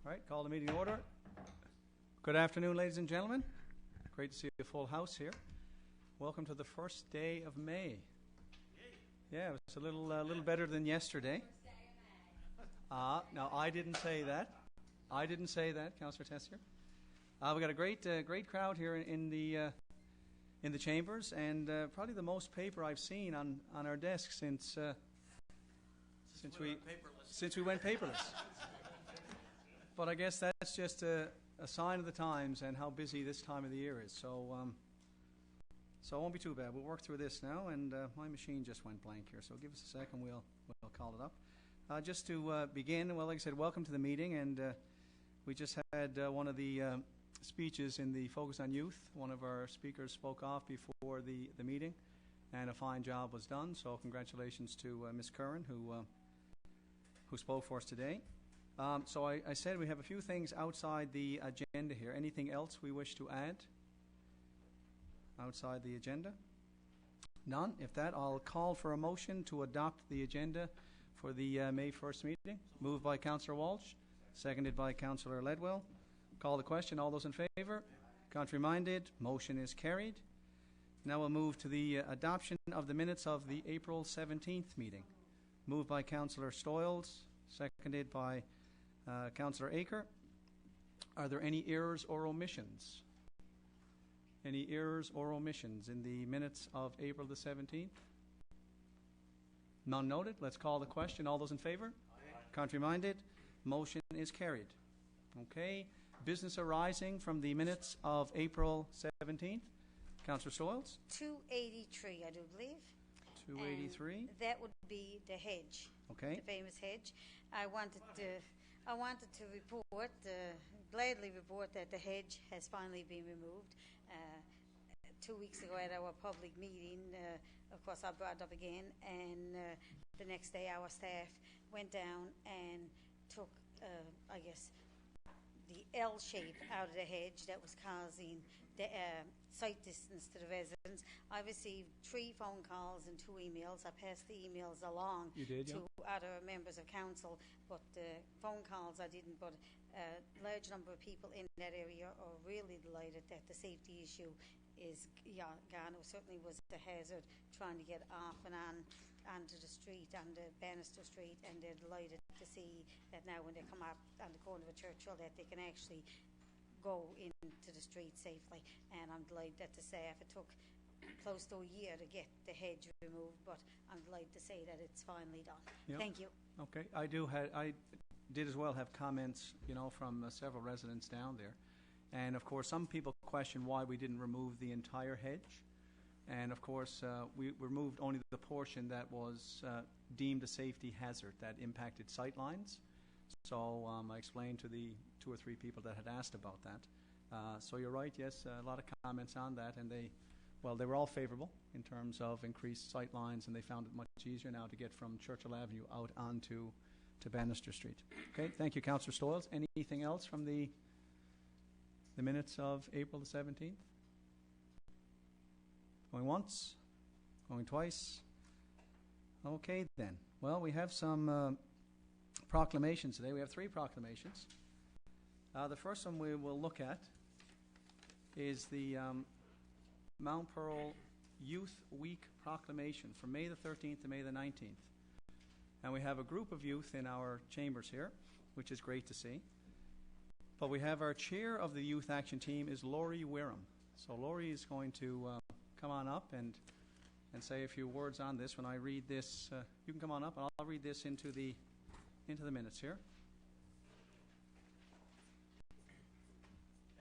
All right, call the meeting to order. Good afternoon, ladies and gentlemen. Great to see a full house here. Welcome to the first day of May. Yeah, it was a little better than yesterday. Now I didn't say that. Councillor Tessier. We got a great crowd here in the chambers, and probably the most paper I've seen on our desk since we went paperless. But I guess that's just a sign of the times and how busy this time of the year is. So it won't be too bad. We'll work through this now, and my machine just went blank here. So give us a second. We'll call it up. Just to begin, well, like I said, welcome to the meeting, and we just had one of the speeches in the Focus on Youth. One of our speakers spoke off before the meeting, and a fine job was done. So congratulations to Ms. Curran, who spoke for us today. So I said we have a few things outside the agenda here. Anything else we wish to add outside the agenda? None. If that, I'll call for a motion to adopt the agenda for the May 1st meeting. Moved by Councillor Walsh, seconded by Councillor Ledwell. Call the question. All those in favour? Contrary minded? Motion is carried. Now we'll move to the adoption of the minutes of the April 17th meeting. Moved by Councillor Stoyles, seconded by Councillor Aker. Are there any errors or omissions? Any errors or omissions in the minutes of April the 17th? None noted. Let's call the question. All those in favour? Contrary minded? Motion is carried. Okay. Business arising from the minutes of April 17th. Councillor Stoyles? 283, I do believe. 283. And that would be the hedge. Okay. The famous hedge. I wanted to report, gladly report that the hedge has finally been removed. 2 weeks ago at our public meeting, of course I brought it up again, and the next day our staff went down and took, I guess, the L shape out of the hedge that was causing the sight distance to the residents. I received 3 phone calls and 2 emails. I passed the emails along to other members of council, but the phone calls I didn't. But a large number of people in that area are really delighted that the safety issue is gone. It certainly was a hazard trying to get off and on onto the street, on the Bannister Street, and they're delighted to see that now when they come up on the corner of Churchill that they can actually go into the street safely. And I'm delighted that the staff, it took close to a year to get the hedge removed, but I'm delighted to say that it's finally done. Yep. Thank you. Okay, I did as well have comments, from several residents down there. And of course, some people question why we didn't remove the entire hedge. And of course, we removed only the portion that was deemed a safety hazard that impacted sight lines. So I explained to the 2 or 3 people that had asked about that. So you're right, yes, a lot of comments on that, and they were all favourable in terms of increased sight lines, and they found it much easier now to get from Churchill Avenue out onto Bannister Street. Okay, thank you, Councillor Stoyles. Anything else from the minutes of April the 17th? Going once? Going twice? Okay then. Well, we have some proclamations today. We have 3 proclamations. The first one we will look at is the Mount Pearl Youth Week proclamation from May the 13th to May the 19th. And we have a group of youth in our chambers here, which is great to see. But we have our chair of the Youth Action Team is Laurie Wareham. So Laurie is going to come on up and say a few words on this. When I read this, you can come on up, and I'll read this into the minutes here.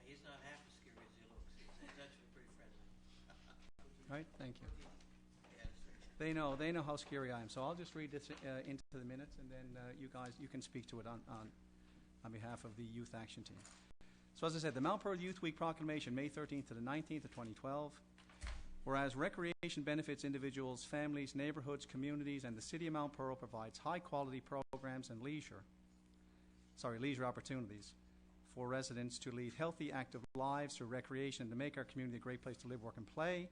He's not half as scary as he looks. He's actually pretty friendly. Right, thank you. They know how scary I am. So I'll just read this into the minutes, and then you can speak to it on behalf of the Youth Action Team. So as I said, the Mount Pearl Youth Week proclamation, May 13th to the 19th of 2012. Whereas recreation benefits individuals, families, neighbourhoods, communities, and the City of Mount Pearl provides high-quality programs and leisure opportunities for residents to lead healthy, active lives through recreation and to make our community a great place to live, work, and play.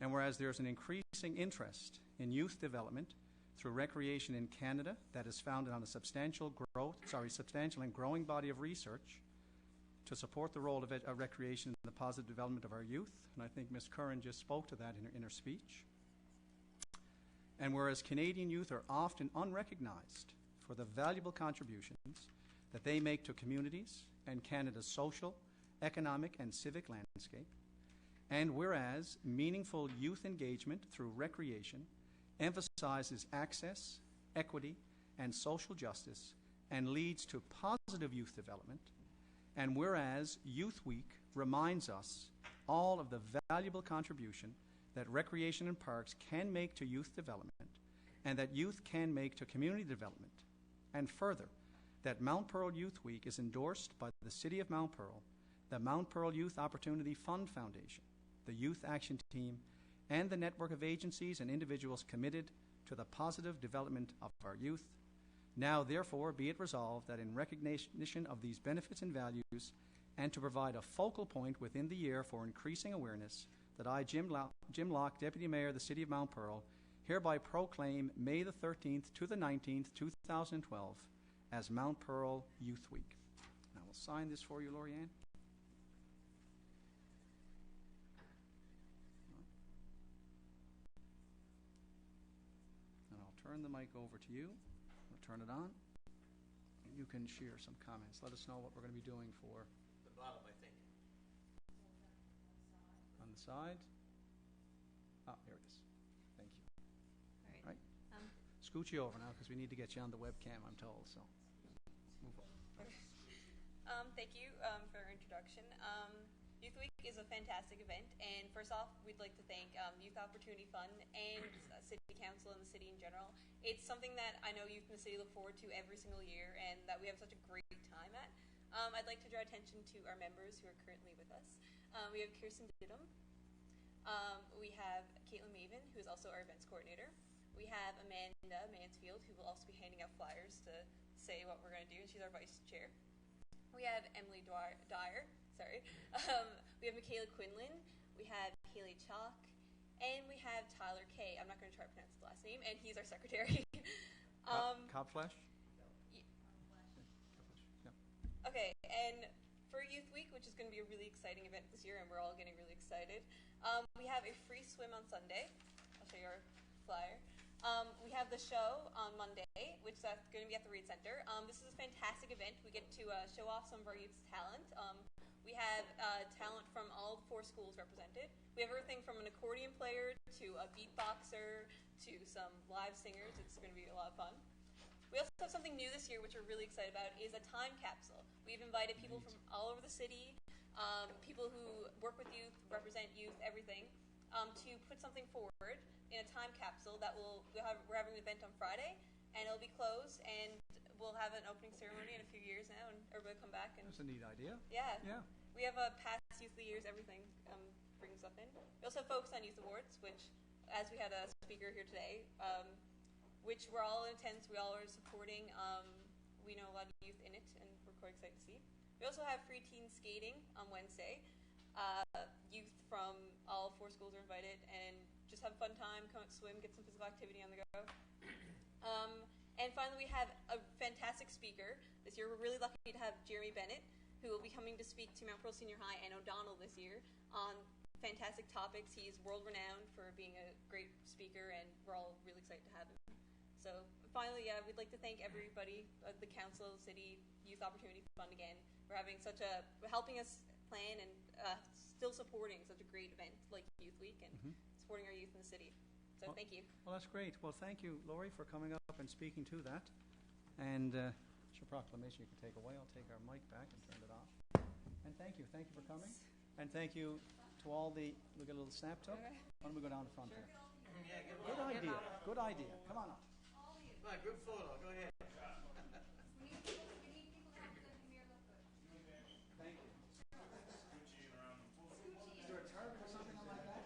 And whereas there's an increasing interest in youth development, through recreation in Canada that is founded on a substantial and growing body of research to support the role of recreation in the positive development of our youth. And I think Ms. Curran just spoke to that in her speech. And whereas Canadian youth are often unrecognized for the valuable contributions that they make to communities and Canada's social, economic, and civic landscape, and whereas meaningful youth engagement through recreation emphasizes access, equity, and social justice and leads to positive youth development, and whereas Youth Week reminds us all of the valuable contribution that recreation and parks can make to youth development and that youth can make to community development, and further, that Mount Pearl Youth Week is endorsed by the City of Mount Pearl, the Mount Pearl Youth Opportunity Fund Foundation, the Youth Action Team, and the network of agencies and individuals committed to the positive development of our youth. Now, therefore, be it resolved that in recognition of these benefits and values, and to provide a focal point within the year for increasing awareness, that I, Jim Locke, Deputy Mayor of the City of Mount Pearl, hereby proclaim May the 13th to the 19th, 2012, as Mount Pearl Youth Week. And I will sign this for you, Lorianne. And I'll turn the mic over to you. I'll turn it on. You can share some comments. Let us know what we're going to be doing for The bottom, I think. on the side. Ah, here it is. Thank you. All right. Scooch you over now because we need to get you on the webcam, I'm told. So move on. Thank you for your introduction. Youth Week is a fantastic event, and first off, we'd like to thank Youth Opportunity Fund and City Council and the city in general. It's something that I know youth in the city look forward to every single year, and that we have such a great time at. I'd like to draw attention to our members who are currently with us. We have Kirsten Didum. We have Caitlin Maven, who is also our events coordinator. We have Amanda Mansfield, who will also be handing out flyers to say what we're going to do, and she's our vice chair. We have Emily Dyer. We have Michaela Quinlan. We have Haley Chalk. And we have Tyler Kay. I'm not going to try to pronounce his last name, and he's our secretary. Cobflash? y- Yeah. Okay, and for Youth Week, which is going to be a really exciting event this year, and we're all getting really excited, we have a free swim on Sunday. I'll show you our flyer. We have the show on Monday, which is going to be at the Reed Center. This is a fantastic event. We get to show off some of our youth's talent. We have talent from all 4 schools represented. We have everything from an accordion player to a beatboxer to some live singers. It's going to be a lot of fun. We also have something new this year, which we're really excited about, is a time capsule. We've invited people from all over the city, people who work with youth, represent youth, everything, to put something forward in a time capsule that we're having an event on Friday, and it'll be closed, and we'll have an opening ceremony in a few years now, and everybody come back. And That's a neat idea. yeah. Yeah. We have a past youth of the years, everything brings stuff in. We also have Focus on Youth Awards, which, as we had a speaker here today, which we're all intense, we all are supporting. We know a lot of youth in it, and we're quite excited to see. We also have free teen skating on Wednesday. Youth from all 4 schools are invited, and just have a fun time, come out, swim, get some physical activity on the go. And finally, we have a fantastic speaker. This year, we're really lucky to have Jeremy Bennett, who will be coming to speak to Mount Pearl Senior High and O'Donnell this year on fantastic topics. He's world-renowned for being a great speaker, and we're all really excited to have him. So finally, we'd like to thank everybody, the council, city, Youth Opportunity Fund again, for having helping us plan and still supporting such a great event like Youth Week and supporting our youth in the city. So thank you. Well, that's great. Well, thank you, Laurie, for coming up and speaking to that. And it's your proclamation you can take away. I'll take our mic back and turn it off. And thank you. Thank you for coming. And thank you to all the, look at a little snap tuck. Okay. Why don't we go down the front there? Yeah, give Good idea. Good idea. Come on up. Come on, group photo. Go ahead. Thank you. Is there a target or something like that?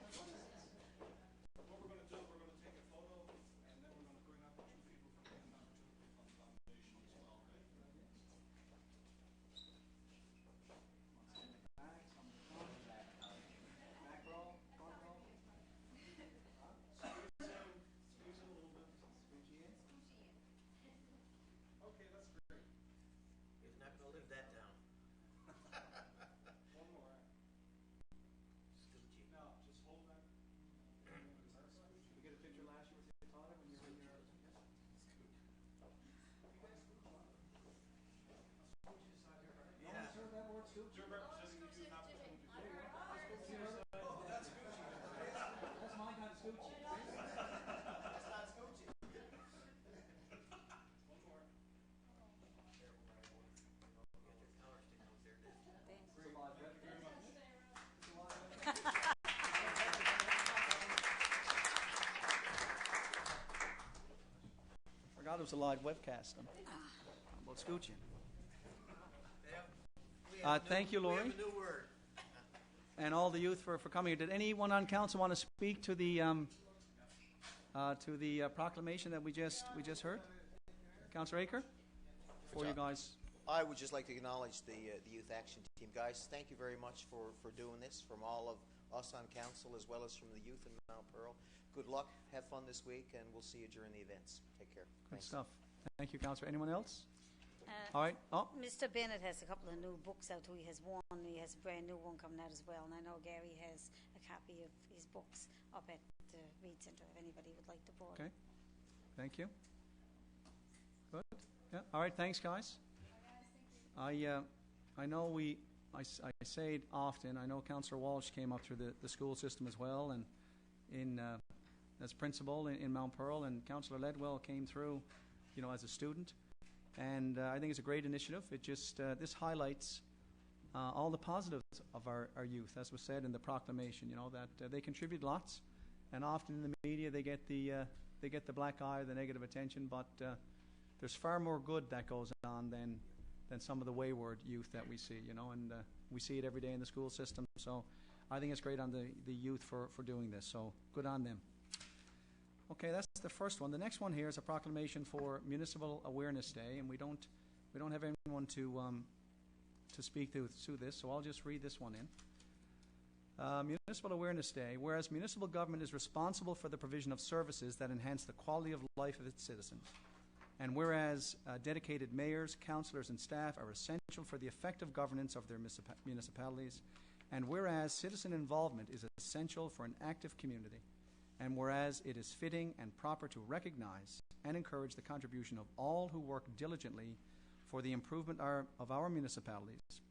What we're going to do, we're going to take a photo, and then we're going to bring up 2 people from the Opportunity Fund Foundation as well, okay? Back, some in the front. Back row, front row. Squeeze in a little bit. Squeegee in. You're representing the youth, not the Fuji. That's my kind of scoochie. One more. Forgot it was a live webcast. About scooching. Thank you, Laurie. We have a new word. And all the youth for coming here. Did anyone on council want to speak to the proclamation that we just heard? Councillor Aker, for you guys. I would just like to acknowledge the Youth Action Team. Guys, thank you very much for doing this, from all of us on council as well as from the youth in Mount Pearl. Good luck, have fun this week, and we'll see you during the events. Take care. Good Thanks. stuff. Thank you, Councillor. Anyone else? All right. Oh, Mr. Bennett has a couple of new books out. He has one. He has a brand new one coming out as well. And I know Gary has a copy of his books up at the Reed Centre if anybody would like to borrow. okay. Thank you. Good. Yeah. All right. Thanks, guys. I know I say it often. I know Councillor Walsh came up through the school system as well, and as principal in Mount Pearl, and Councillor Ledwell came through, as a student. And I think it's a great initiative. It just this highlights all the positives of our youth, as was said in the proclamation. That they contribute lots, and often in the media they get the black eye, the negative attention. But there's far more good that goes on than some of the wayward youth that we see. And we see it every day in the school system. So I think it's great on the youth for doing this. So good on them. Okay, that's the first one. The next one here is a proclamation for Municipal Awareness Day, and we don't have anyone to speak to this, so I'll just read this one in. Municipal Awareness Day. Whereas municipal government is responsible for the provision of services that enhance the quality of life of its citizens, and whereas dedicated mayors, councillors, and staff are essential for the effective governance of their municipalities, and whereas citizen involvement is essential for an active community, and whereas it is fitting and proper to recognize and encourage the contribution of all who work diligently for the improvement of our municipalities,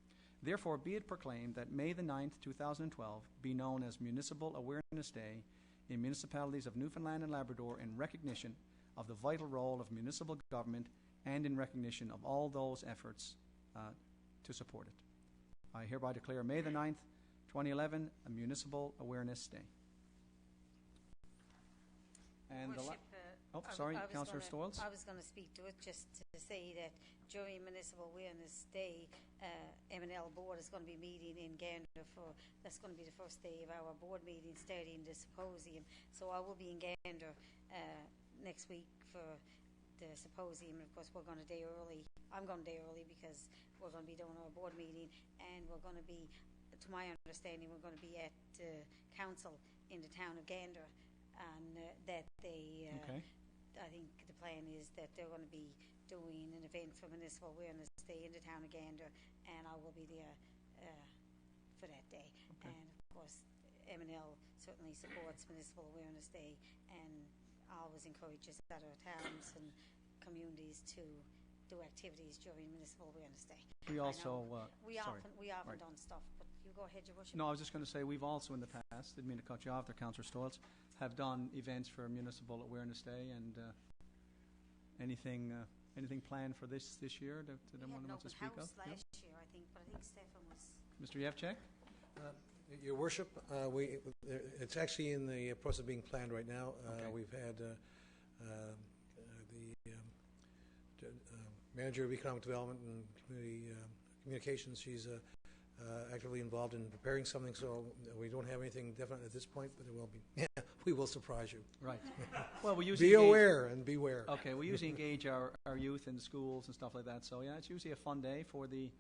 therefore be it proclaimed that May the 9th, 2012 be known as Municipal Awareness Day in municipalities of Newfoundland and Labrador, in recognition of the vital role of municipal government and in recognition of all those efforts to support it. I hereby declare May the 9th, 2011 a Municipal Awareness Day. And Worship, Councillor Stoyles. I was going to speak to it just to say that during Municipal Awareness Day, M&L Board is going to be meeting in Gander that's going to be the first day of our board meeting, starting the symposium. So I will be in Gander next week for the symposium, and of course we're going to day early. I'm going to day early because we're going to be doing our board meeting, and we're going to be, to my understanding, we're going to be at council in the town of Gander. And that they, Okay. I think the plan is that they're going to be doing an event for Municipal Awareness Day in the town of Gander, and I will be there for that day. Okay. And of course, M&L certainly supports Municipal Awareness Day, and always encourages other towns and communities to do activities during Municipal Awareness Day. We also, We sorry. often Right. done stuff, but you go ahead, Your Worship. No, I was just going to say we've also in the past, didn't mean to cut you off there, Councillor Stoyles, have done events for Municipal Awareness Day, and anything planned for this year that We anyone had an wants to open speak of? house last year, I think, but I think Stefan was. Mr. Yevchek? Your Worship, it's actually in the process of being planned right now. Okay. We've had the Manager of Economic Development and Community Communications. She's actively involved in preparing something, so we don't have anything definite at this point, but there will be. We will surprise you. Right. Well, we usually Be engage- aware and beware. Okay, we usually engage our youth in the schools and stuff like that. So yeah, it's usually a fun day for the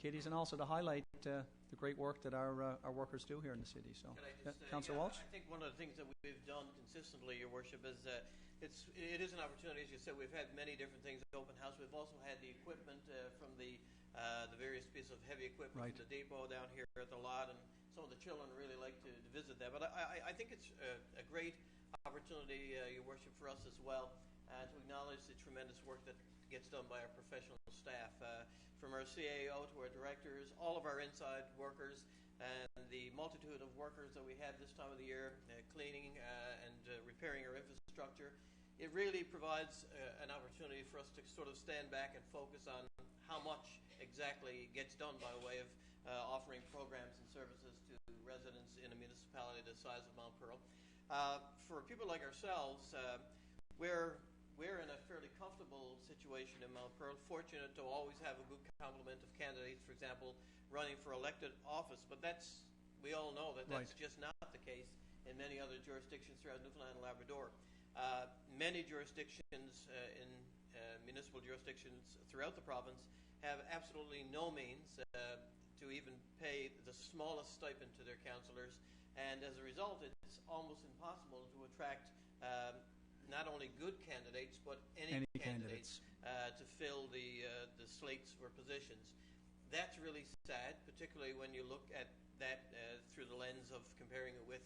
kiddies, and also to highlight the great work that our workers do here in the city. So, Can I yeah, just, Councillor Walsh. I think one of the things that we've done consistently, Your Worship, is it is an opportunity. As you said, we've had many different things at open house. We've also had the equipment from the various pieces of heavy equipment Right. from the depot down here at the lot, and some of the children really like to visit that. But I think it's a great opportunity, Your Worship, for us as well to acknowledge the tremendous work that gets done by our professional staff. from our CAO to our directors, all of our inside workers, and the multitude of workers that we have this time of the year, cleaning and repairing our infrastructure. It really provides an opportunity for us to sort of stand back and focus on how much exactly gets done by way of offering programs and services to residents in a municipality the size of Mount Pearl. For people like ourselves, we're in a fairly comfortable situation in Mount Pearl, fortunate to always have a good complement of candidates, for example, running for elected office, but we all know that that's just not the case in many other jurisdictions throughout Newfoundland and Labrador. Many jurisdictions in municipal jurisdictions throughout the province have absolutely no means to even pay the smallest stipend to their councillors, and as a result it's almost impossible to attract not only good candidates but any candidates to fill the slates for positions. That's really sad, particularly when you look at that through the lens of comparing it with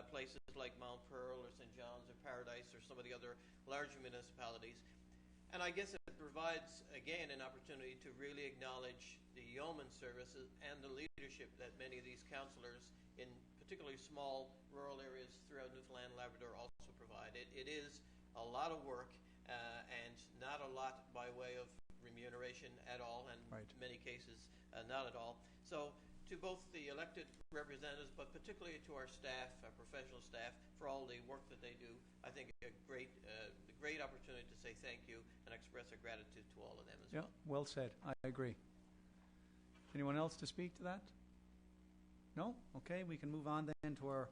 places like Mount Pearl or St. John's or Paradise or some of the other larger municipalities. And I guess it provides, again, an opportunity to really acknowledge the yeoman services and the leadership that many of these councillors in particularly small rural areas throughout Newfoundland and Labrador also provide. It is a lot of work and not a lot by way of remuneration at all, and in many cases not at all. So to both the elected representatives, but particularly to our staff, our professional staff, for all the work that they do, I think a great opportunity to say thank you and express our gratitude to all of them as well. Yeah, well said. I agree. Anyone else to speak to that? No? Okay, we can move on then to our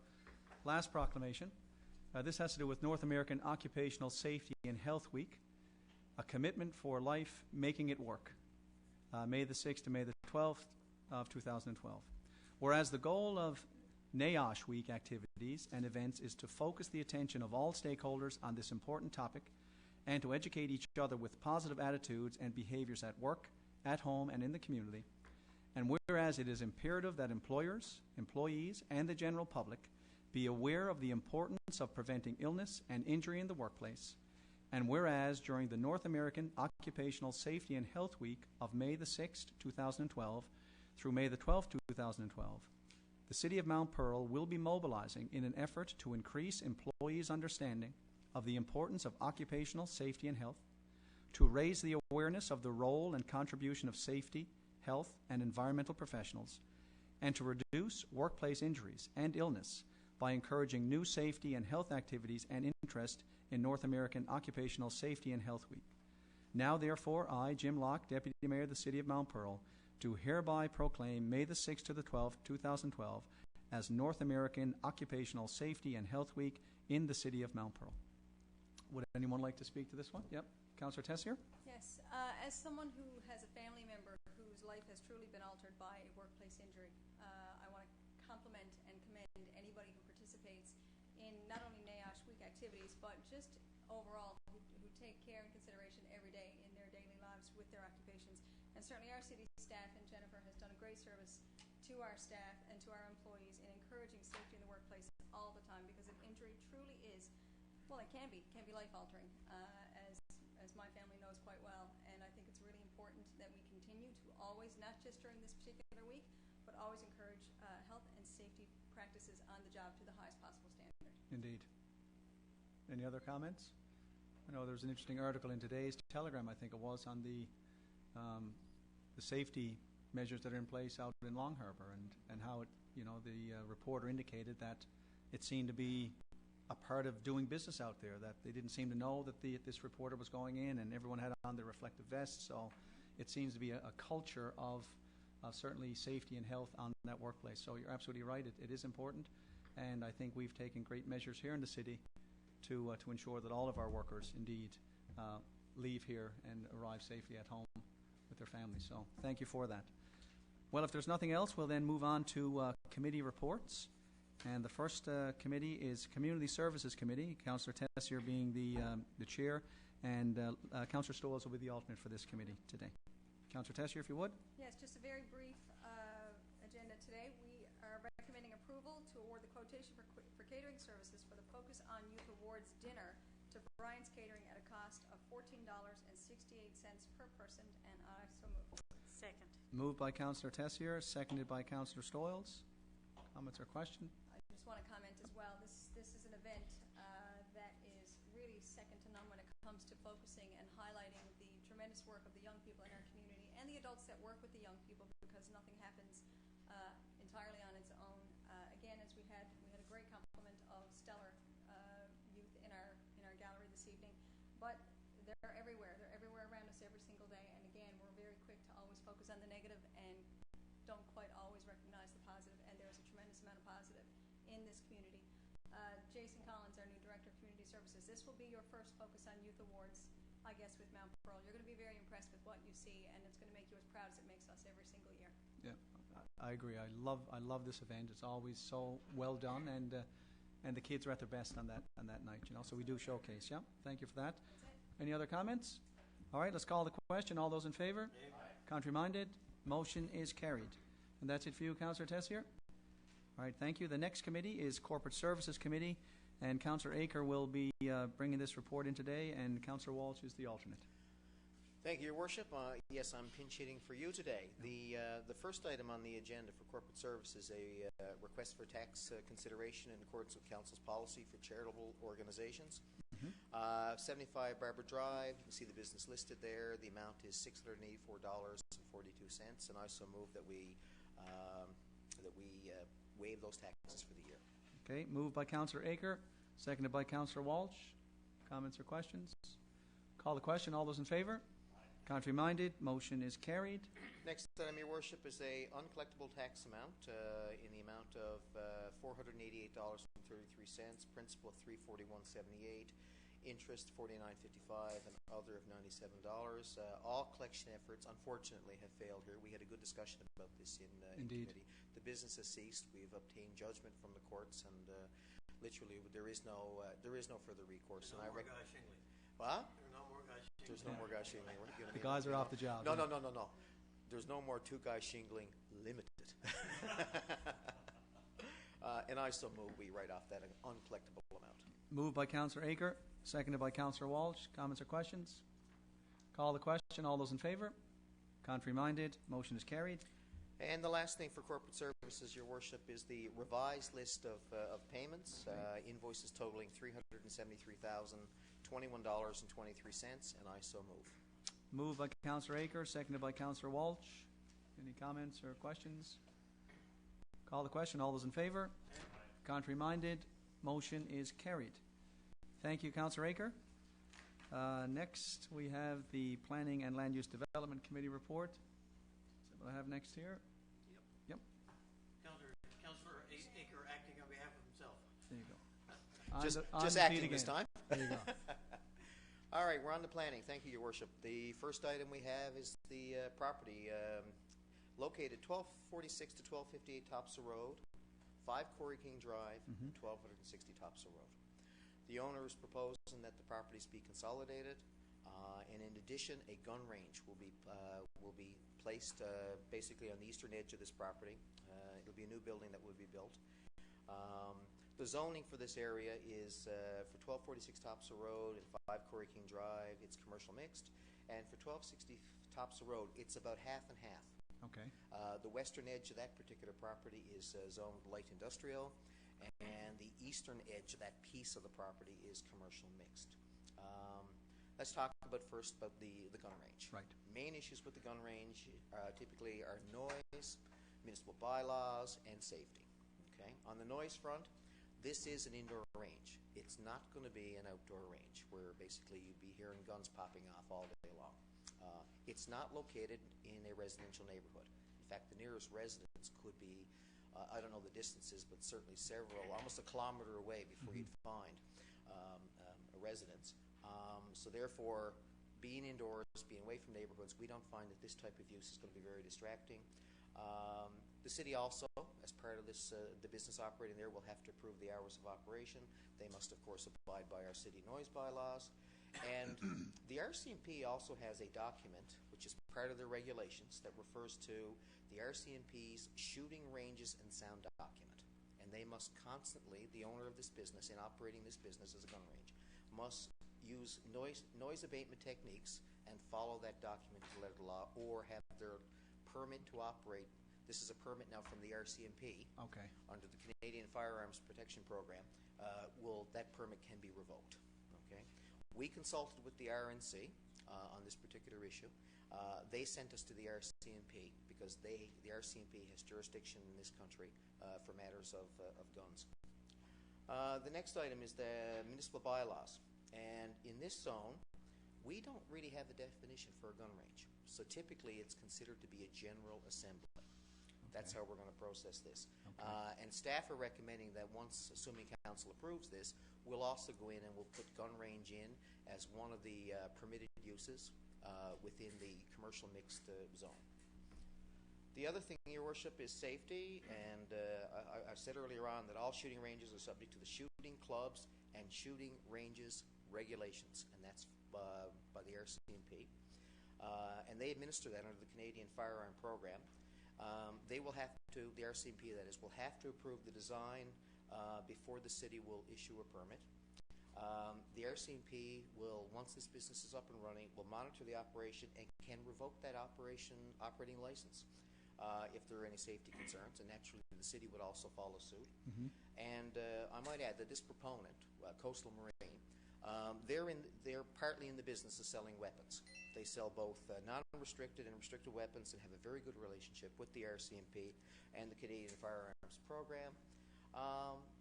last proclamation. This has to do with North American Occupational Safety and Health Week, a commitment for life, making it work, May the 6th to May the 12th of 2012. Whereas the goal of NAOSH Week activities and events is to focus the attention of all stakeholders on this important topic and to educate each other with positive attitudes and behaviors at work, at home, and in the community. And whereas it is imperative that employers, employees, and the general public be aware of the importance of preventing illness and injury in the workplace, and whereas during the North American Occupational Safety and Health Week of May the 6th, 2012 through May the 12th, 2012, the City of Mount Pearl will be mobilizing in an effort to increase employees' understanding of the importance of occupational safety and health, to raise the awareness of the role and contribution of safety, health, and environmental professionals, and to reduce workplace injuries and illness by encouraging new safety and health activities and interest in North American Occupational Safety and Health Week. Now, therefore, I, Jim Locke, Deputy Mayor of the City of Mount Pearl, do hereby proclaim May the 6th to the 12th, 2012, as North American Occupational Safety and Health Week in the City of Mount Pearl. Would anyone like to speak to this one? Yep. Councillor Tessier? Yes. As someone who has a family member whose life has truly been altered by a workplace injury, I want to compliment and commend anybody who participates in not only NAOSH Week activities, but just overall who take care and consideration every day in their daily lives with their occupations. And certainly our city staff and Jennifer has done a great service to our staff and to our employees in encouraging safety in the workplace all the time, because an injury truly is, well, it can be life-altering, as my family knows quite well. And I think it's really important that we continue to always, not just during this particular week, but always encourage health and safety practices on the job to the highest possible standard. Indeed. Any other comments? I know there was an interesting article in today's Telegram, I think it was, on the safety measures that are in place out in Long Harbour, and how it, the reporter indicated that it seemed to be a part of doing business out there, that they didn't seem to know that this reporter was going in, and everyone had on their reflective vests. So it seems to be a culture of certainly safety and health on that workplace. So you're absolutely right. It is important, and I think we've taken great measures here in the city to ensure that all of our workers indeed leave here and arrive safely at home with their families. So thank you for that. Well, if there's nothing else, we'll then move on to committee reports. And the first committee is Community Services Committee, Councillor Tessier being the chair, and Councillor Stolz will be the alternate for this committee today. Councillor Tessier, if you would. Yes, just a very brief agenda today. We are recommending approval to award the quotation for catering services for the Focus on Youth Awards dinner to Brian's Catering at a cost of $14,999 $14.68 per person, and I so move. Second. Moved by Councillor Tessier, seconded by Councillor Stoyles. Comments or questions? I just want to comment as well. This is an event that is really second to none when it comes to focusing and highlighting the tremendous work of the young people in our community and the adults that work with the young people, because nothing happens entirely on its own. Again, as we had a great complement of stellar youth in our gallery this evening, but they're everywhere. They're everywhere around us every single day. And again, we're very quick to always focus on the negative and don't quite always recognize the positive. And there's a tremendous amount of positive in this community. Jason Collins, our new Director of Community Services, this will be your first Focus on Youth Awards, I guess, with Mount Pearl. You're going to be very impressed with what you see, and it's going to make you as proud as it makes us every single year. Yeah, I agree. I love this event. It's always so well done, and the kids are at their best on that night. So we do showcase. Yeah, thank you for that. Any other comments? All right, let's call the question. All those in favour? Contrary-minded? Motion is carried. And that's it for you, Councillor Tessier? All right, thank you. The next committee is Corporate Services Committee, and Councillor Aker will be bringing this report in today, and Councillor Walsh is the alternate. Thank you, Your Worship. Yes, I'm pinch hitting for you today. The first item on the agenda for corporate service is a request for tax consideration in accordance with Council's policy for charitable organizations. 75 Barbara Drive. You can see the business listed there. The amount is $684.42, and I so move that we waive those taxes for the year. Okay, moved by Councillor Aker, seconded by Councillor Walsh. Comments or questions? Call the question. All those in favour? Contrary-minded? Motion is carried. Next item, Your Worship, is a uncollectible tax amount in the amount of $488.33, principal of $341.78, interest $49.55, and other of $97. All collection efforts, unfortunately, have failed here. We had a good discussion about this in committee. The business has ceased. We've obtained judgment from the courts, and literally there is no further recourse. There's no more guys shingling. What? There are no more guys shingling. There's no more guys shingling. The guys are off the job. No. There's no more two guys shingling limited. And I still move we write off that uncollectible amount. Moved by Councillor Aker, seconded by Councillor Walsh. Comments or questions? Call the question. All those in favour? Contrary-minded? Motion is carried. And the last thing for corporate services, Your Worship, is the revised list of payments, invoices totaling $373,021.23, and I so move. Moved by Councillor Aker, seconded by Councillor Walsh. Any comments or questions? Call the question. All those in favour? Contrary-minded? Motion is carried. Thank you, Councillor Aker. Next, we have the Planning and Land Use Development Committee report. Is that what I have next here? Yep. Councillor Aker acting on behalf of himself. There you go. Just acting this time. There you go. All right, we're on to planning. Thank you, Your Worship. The first item we have is the property located 1246 to 1258 Topsa Road, 5 Corey King Drive, 1260 Topsa Road. The owner is proposing that the properties be consolidated, and in addition, a gun range will be placed basically on the eastern edge of this property. It'll be a new building that will be built. The zoning for this area is for 1246 Topsa Road and 5 Corey King Drive, it's commercial mixed, and for 1260 Topsa Road, it's about half and half. Okay. The western edge of that particular property is zoned light industrial, and the eastern edge of that piece of the property is commercial mixed. Let's talk first about the gun range. Right. Main issues with the gun range typically are noise, municipal bylaws, and safety. Okay. On the noise front, this is an indoor range. It's not going to be an outdoor range where basically you'd be hearing guns popping off all day long. It's not located in a residential neighborhood. In fact, the nearest residence could be, I don't know the distances, but certainly several, almost a kilometer away before you'd find a residence. So therefore, being indoors, being away from neighborhoods, we don't find that this type of use is going to be very distracting. The city also, as part of this, the business operating there, will have to approve the hours of operation. They must, of course, abide by our city noise bylaws. And the RCMP also has a document, which is part of their regulations, that refers to the RCMP's shooting ranges and sound document. And they must constantly, the owner of this business, in operating this business as a gun range, must use noise abatement techniques and follow that document to the letter of the law, or have their permit to operate. This is a permit now from the RCMP. Okay. Under the Canadian Firearms Protection Program, that permit can be revoked. Okay. We consulted with the RNC on this particular issue. They sent us to the RCMP because the RCMP has jurisdiction in this country for matters of guns. The next item is the municipal bylaws. And in this zone, we don't really have a definition for a gun range. So typically it's considered to be a general assembly. That's how we're going to process this. Okay. And staff are recommending that once, assuming council approves this, we'll also go in and we'll put gun range in as one of the permitted uses within the commercial mixed zone. The other thing, Your Worship, is safety, and I said earlier on that all shooting ranges are subject to the shooting clubs and shooting ranges regulations, and that's by the RCMP. And they administer that under the Canadian Firearm Program. They will have to, the RCMP that is, will have to approve the design before the city will issue a permit. The RCMP will, once this business is up and running, will monitor the operation and can revoke that operating license if there are any safety concerns, and naturally the city would also follow suit. Mm-hmm. And I might add that this proponent, Coastal Marine, they're partly in the business of selling weapons. They sell both non-restricted and restricted weapons and have a very good relationship with the RCMP and the Canadian Firearms Program.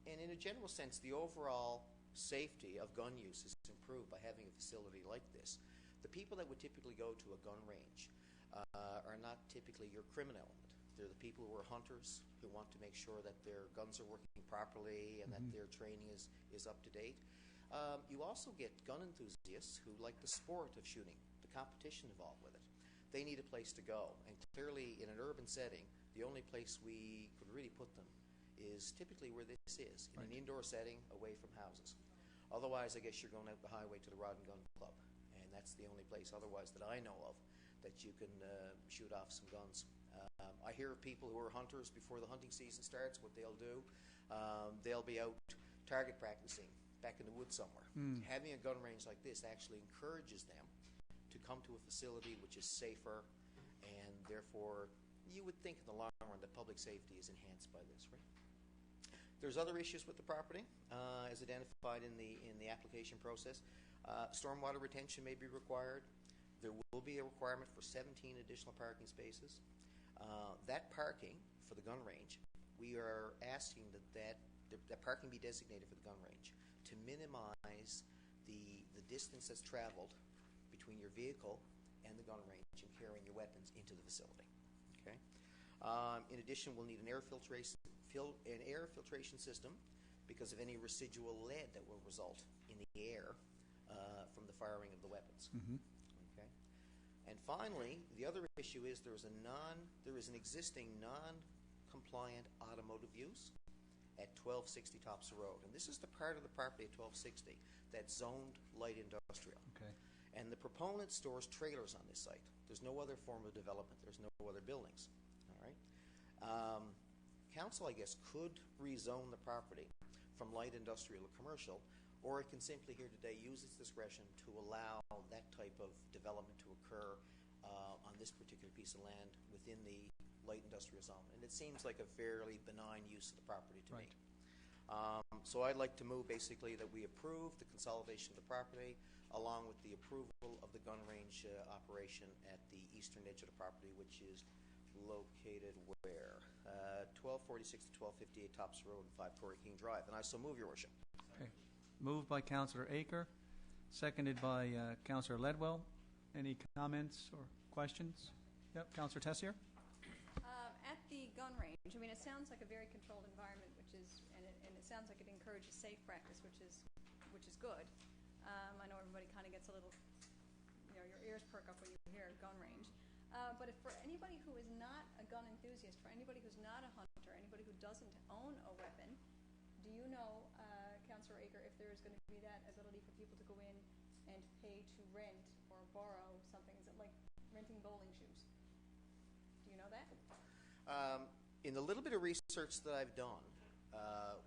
And in a general sense, the overall safety of gun use is improved by having a facility like this. The people that would typically go to a gun range are not typically your criminal element. They're the people who are hunters, who want to make sure that their guns are working properly and that their training is up to date. You also get gun enthusiasts who like the sport of shooting, the competition involved with it. They need a place to go, and clearly in an urban setting, the only place we could really put them is typically where this is, in an indoor setting away from houses. Otherwise, I guess you're going out the highway to the Rod and Gun Club, and that's the only place otherwise that I know of that you can shoot off some guns. I hear of people who are hunters before the hunting season starts. What they'll do, they'll be out target practicing back in the woods somewhere. Having a gun range like this actually encourages them to come to a facility which is safer, and therefore you would think in the long run that public safety is enhanced by this, right? There's other issues with the property as identified in the application process. Stormwater retention may be required. There will be a requirement for 17 additional parking spaces. That parking for the gun range, we are asking that parking be designated for the gun range to minimize the distance that's traveled between your vehicle and the gun range and carrying your weapons into the facility. Okay. In addition, we'll need an air filtration system because of any residual lead that will result in the air from the firing of the weapons. Okay. And finally, the other issue is there is an existing non-compliant automotive use at 1260 Topsa Road. And this is the part of the property at 1260 that's zoned light industrial. Okay. And the proponent stores trailers on this site. There's no other form of development. There's no other buildings. All right. Council, I guess, could rezone the property from light industrial to commercial, or it can simply here today use its discretion to allow that type of development to occur on this particular piece of land within the light industrial zone. And it seems like a fairly benign use of the property to me. So I'd like to move basically that we approve the consolidation of the property along with the approval of the gun range operation at the eastern edge of the property, which is located where? 1246 to 1258 Topsa Road and 5 Torrey King Drive. And I so move, Your Worship. Okay. Moved by Councillor Aker, seconded by Councillor Ledwell. Any comments or questions? Yep, Councillor Tessier. At the gun range, I mean, it sounds like a very controlled environment, and it sounds like it encourages safe practice, which is good. I know everybody kind of gets a little, your ears perk up when you hear gun range. But if for anybody who is not a gun enthusiast, for anybody who's not a hunter, anybody who doesn't own a weapon, do you know, Councillor Aker, if there is going to be that ability for people to go in and pay to rent or borrow something? Is it like renting bowling shoes? Do you know that? In the little bit of research that I've done,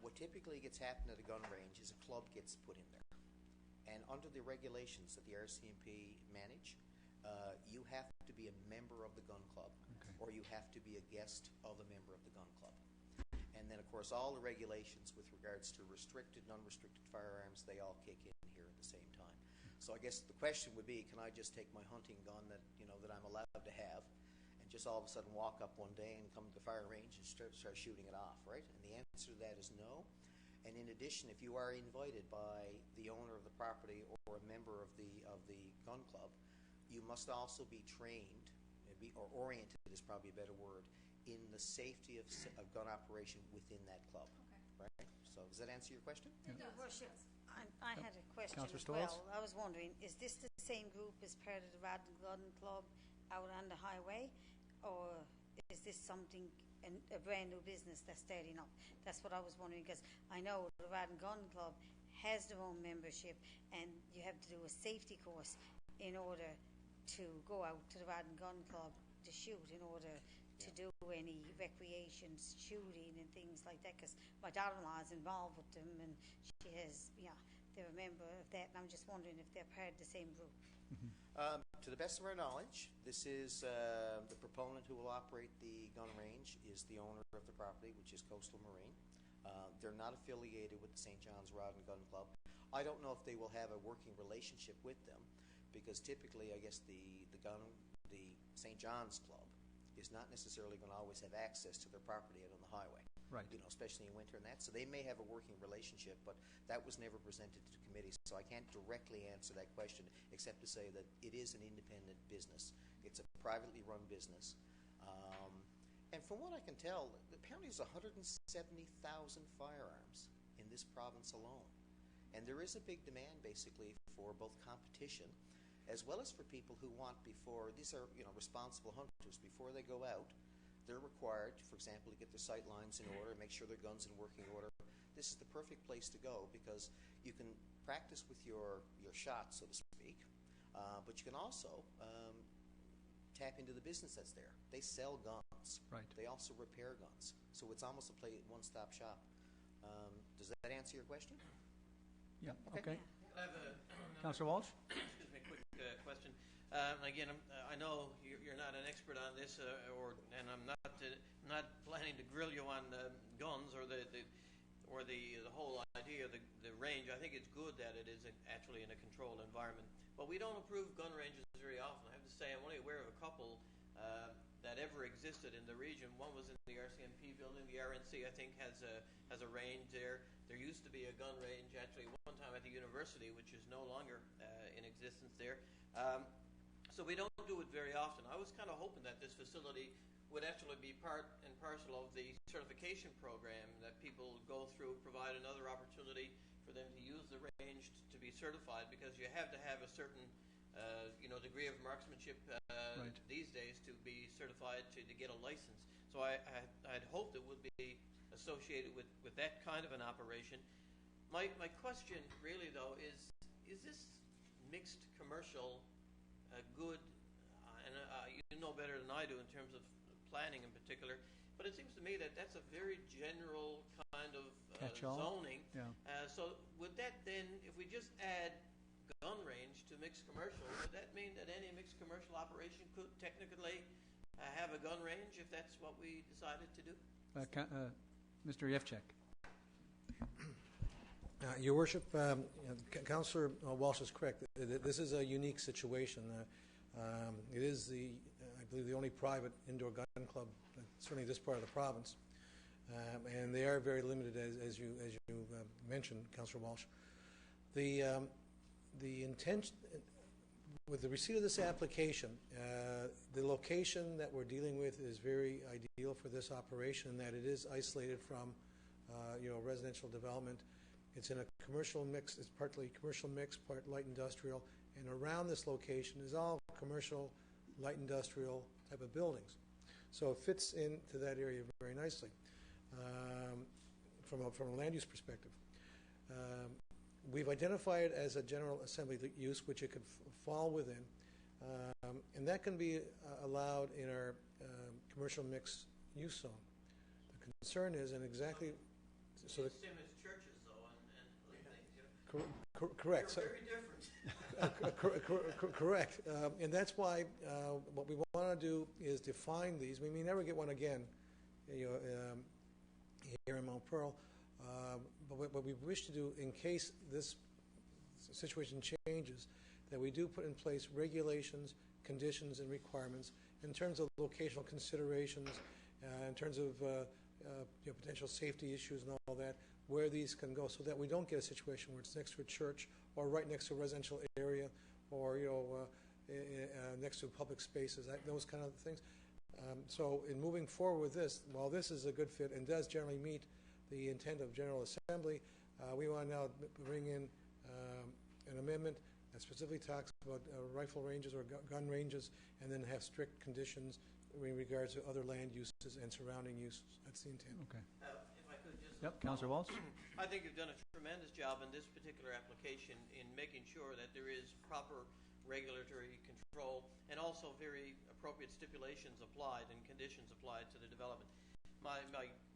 what typically gets happened at a gun range is a club gets put in there. And under the regulations that the RCMP manage, you have to be a member of the gun club, or you have to be a guest of a member of the gun club. And then, of course, all the regulations with regards to restricted and unrestricted firearms, they all kick in here at the same time. So I guess the question would be, can I just take my hunting gun that I'm allowed to have, and just all of a sudden walk up one day and come to the fire range and start shooting it off, right? And the answer to that is no. And in addition, if you are invited by the owner of the property or a member of the gun club, you must also be trained, or oriented is probably a better word, in the safety of gun operation within that club. Okay. Right? So does that answer your question? It Your does. Worship, I had a question Councillor as well. Storrs? I was wondering, is this the same group as part of the Radon Gun Club out on the highway, or is this something, a brand new business that's starting up? That's what I was wondering, because I know the Radon Gun Club has their own membership, and you have to do a safety course in order to go out to the Radon Gun Club to shoot, in order to do any recreation shooting and things like that, because my daughter-in-law is involved with them, and she has, they're a member of that, and I'm just wondering if they're part of the same group. To the best of our knowledge, this is the proponent who will operate the gun range is the owner of the property, which is Coastal Marine. They're not affiliated with the St. John's Rod and Gun Club. I don't know if they will have a working relationship with them, because typically, I guess the St. John's Club is not necessarily going to always have access to their property out on the highway. Right. Especially in winter and that. So they may have a working relationship, but that was never presented to the committee. So I can't directly answer that question, except to say that it is an independent business. It's a privately run business. And from what I can tell, apparently there's 170,000 firearms in this province alone. And there is a big demand, basically, for both competition as well as for people who want these are responsible hunters, before they go out, they're required, for example, to get their sight lines in order, make sure their gun's in working order. This is the perfect place to go, because you can practice with your shot, so to speak, but you can also tap into the business that's there. They sell guns. Right. They also repair guns. So it's almost a one-stop shop. Does that answer your question? Yeah, okay. I have Councillor Walsh? excuse me, quick question. Again, I know you're not an expert on this, and I'm not planning to grill you on guns or the whole idea of the range. I think it's good that it is actually in a controlled environment. But we don't approve gun ranges very often. I have to say, I'm only aware of a couple that ever existed in the region. One was in the RCMP building. The RNC, I think, has a range there. There used to be a gun range actually one time at the university, which is no longer in existence there. So we don't do it very often. I was kind of hoping that this facility would actually be part and parcel of the certification program that people go through, provide another opportunity for them to use the range to be certified, because you have to have a certain degree of marksmanship Right. these days to be certified to get a license. So I'd hoped it would be associated with that kind of an operation. My question really, though, is this mixed commercial good, and you know better than I do in terms of planning in particular, but it seems to me that that's a very general kind of Catch-all. zoning. Yeah. So would that then, if we just add gun range to mixed commercial, would that mean that any mixed commercial operation could technically have a gun range if that's what we decided to do? Mr. Yevchek. Your Worship, Councillor Walsh is correct. This is a unique situation. It is I believe, the only private indoor gun club, certainly this part of the province, and they are very limited, as you mentioned, Councillor Walsh. The intent with the receipt of this application, the location that we're dealing with is very ideal for this operation, in that it is isolated from residential development. It's in a commercial mix. It's partly commercial mix, part light industrial, and around this location is all commercial, light industrial type of buildings. So it fits into that area very nicely from a land use perspective. We've identified as a General Assembly use, which it could fall within, and that can be allowed in our commercial mix use zone. The concern is, and exactly so. Same as churches, though, and other things. Correct. So, Very different. correct. And that's why what we want to do is define these. We may never get one again, here in Mount Pearl. But what we wish to do, in case this situation changes, that we do put in place regulations, conditions, and requirements in terms of locational considerations, in terms of potential safety issues and all that, where these can go, so that we don't get a situation where it's next to a church or right next to a residential area, or next to public spaces, those kind of things. So in moving forward with this, while this is a good fit and does generally meet the intent of General Assembly, we want to now bring in an amendment that specifically talks about rifle ranges or gun ranges, and then have strict conditions in regards to other land uses and surrounding uses. That's the intent. Okay. If I could just... Yep, Councillor Walsh? I think you've done a tremendous job in this particular application in making sure that there is proper regulatory control and also very appropriate stipulations applied and conditions applied to the development. My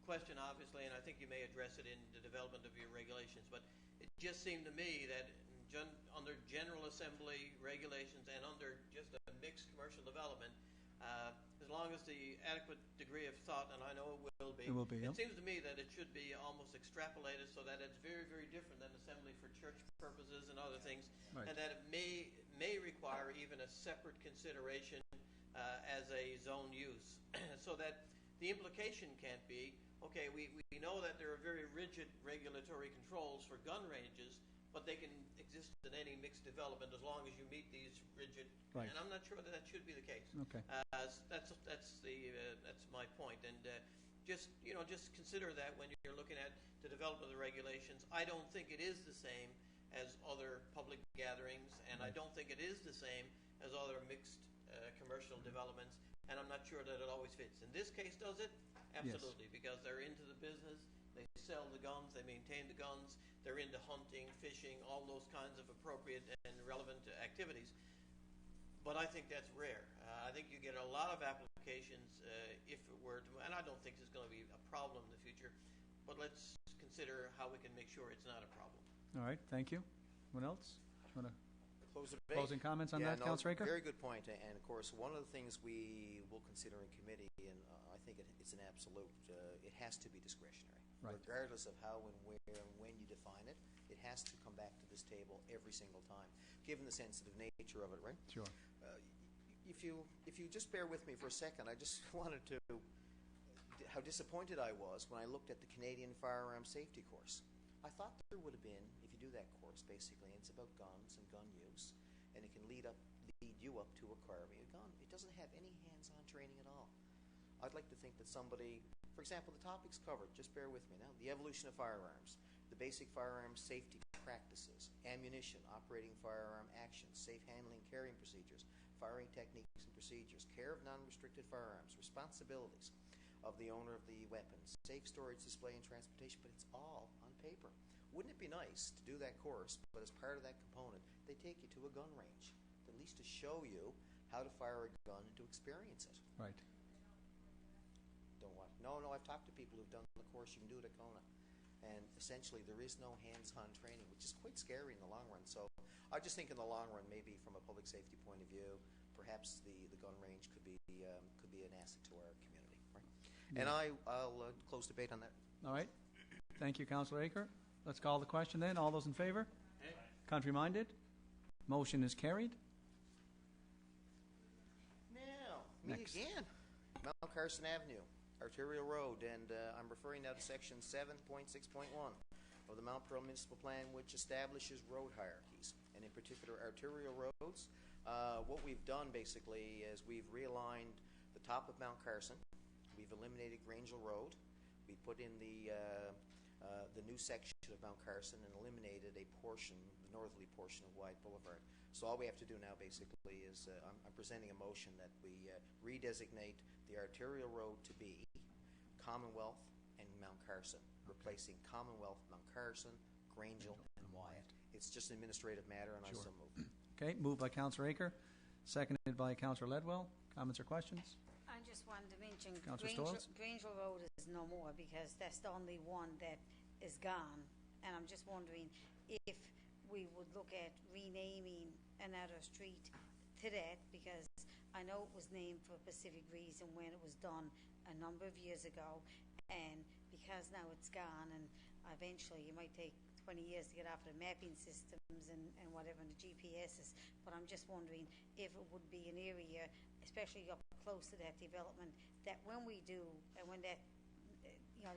question, obviously, and I think you may address it in the development of your regulations, but it just seemed to me that under General Assembly regulations and under just a mixed commercial development, as long as the adequate degree of thought, and I know it will be, Yep. it seems to me that it should be almost extrapolated so that it's very, very different than assembly for church purposes and other things, Right. and that it may require even a separate consideration as a zone use, so that the implication can't be, okay, we know that there are very rigid regulatory controls for gun ranges, but they can exist in any mixed development as long as you meet these rigid. Right. And I'm not sure that should be the case. Okay. That's my point. And just consider that when you're looking at the development of the regulations. I don't think it is the same as other public gatherings, and I don't think it is the same as other mixed commercial developments. And I'm not sure that it always fits. In this case, does it? Absolutely, because they're into the business. They sell the guns, they maintain the guns, they're into hunting, fishing, all those kinds of appropriate and relevant activities. But I think that's rare. I think you get a lot of applications if it were to, and I don't think there's going to be a problem in the future, but let's consider how we can make sure it's not a problem. All right, thank you. What else? You want to Close the debate. closing comments on that, no, Councillor Aker? Very good point. And of course, one of the things we will consider in committee, and I think it's an absolute, it has to be discretionary. Right. Regardless of how and where and when you define it, it has to come back to this table every single time, given the sensitive nature of it, right? Sure. If you just bear with me for a second, I just wanted to, how disappointed I was when I looked at the Canadian Firearm Safety Course. I thought there would have been, if you do that course, basically, and it's about guns and gun use, and it can lead you up to acquiring a gun. It doesn't have any hands-on training at all. I'd like to think that somebody, for example, the topics covered, just bear with me now, the evolution of firearms, the basic firearm safety practices, ammunition, operating firearm actions, safe handling, carrying procedures, firing techniques and procedures, care of non-restricted firearms, responsibilities of the owner of the weapons, safe storage, display, and transportation, but it's all on paper. Wouldn't it be nice to do that course, but as part of that component, they take you to a gun range, at least to show you how to fire a gun and to experience it. Right. Don't want. No, I've talked to people who've done the course. You can do it at Kona. And essentially, there is no hands-on training, which is quite scary in the long run. So I just think in the long run, maybe from a public safety point of view, perhaps the gun range could be an asset to our community. Right? Yeah. And I'll close debate on that. All right. Thank you, Councillor Aker. Let's call the question then. All those in favor? Aye. Contrary-minded? Motion is carried. Now, me Next. again. Mount Carson Avenue, Arterial Road, and I'm referring now to Section 7.6.1 of the Mount Pearl Municipal Plan, which establishes road hierarchies, and in particular arterial roads. What we've done basically is we've realigned the top of Mount Carson. We've eliminated Grangel Road. We put in the new section of Mount Carson and eliminated a portion, the northerly portion of Wyatt Boulevard. So all we have to do now basically is I'm presenting a motion that we redesignate the arterial road to be Commonwealth and Mount Carson, replacing Commonwealth, Mount Carson, Grangel, and Wyatt. It's just an administrative matter, and Sure. I so move. Okay, moved by Councillor Aker, seconded by Councillor Ledwell. Comments or questions? I just wanted to mention Councillor Storrs? Grangel Road is no more because that's the only one that is gone. And I'm just wondering if we would look at renaming another street to that, because I know it was named for a specific reason when it was done a number of years ago, and because now it's gone, and eventually it might take 20 years to get off the mapping systems and whatever, and the GPSs, but I'm just wondering if it would be an area, especially up close to that development, that when we do, and when that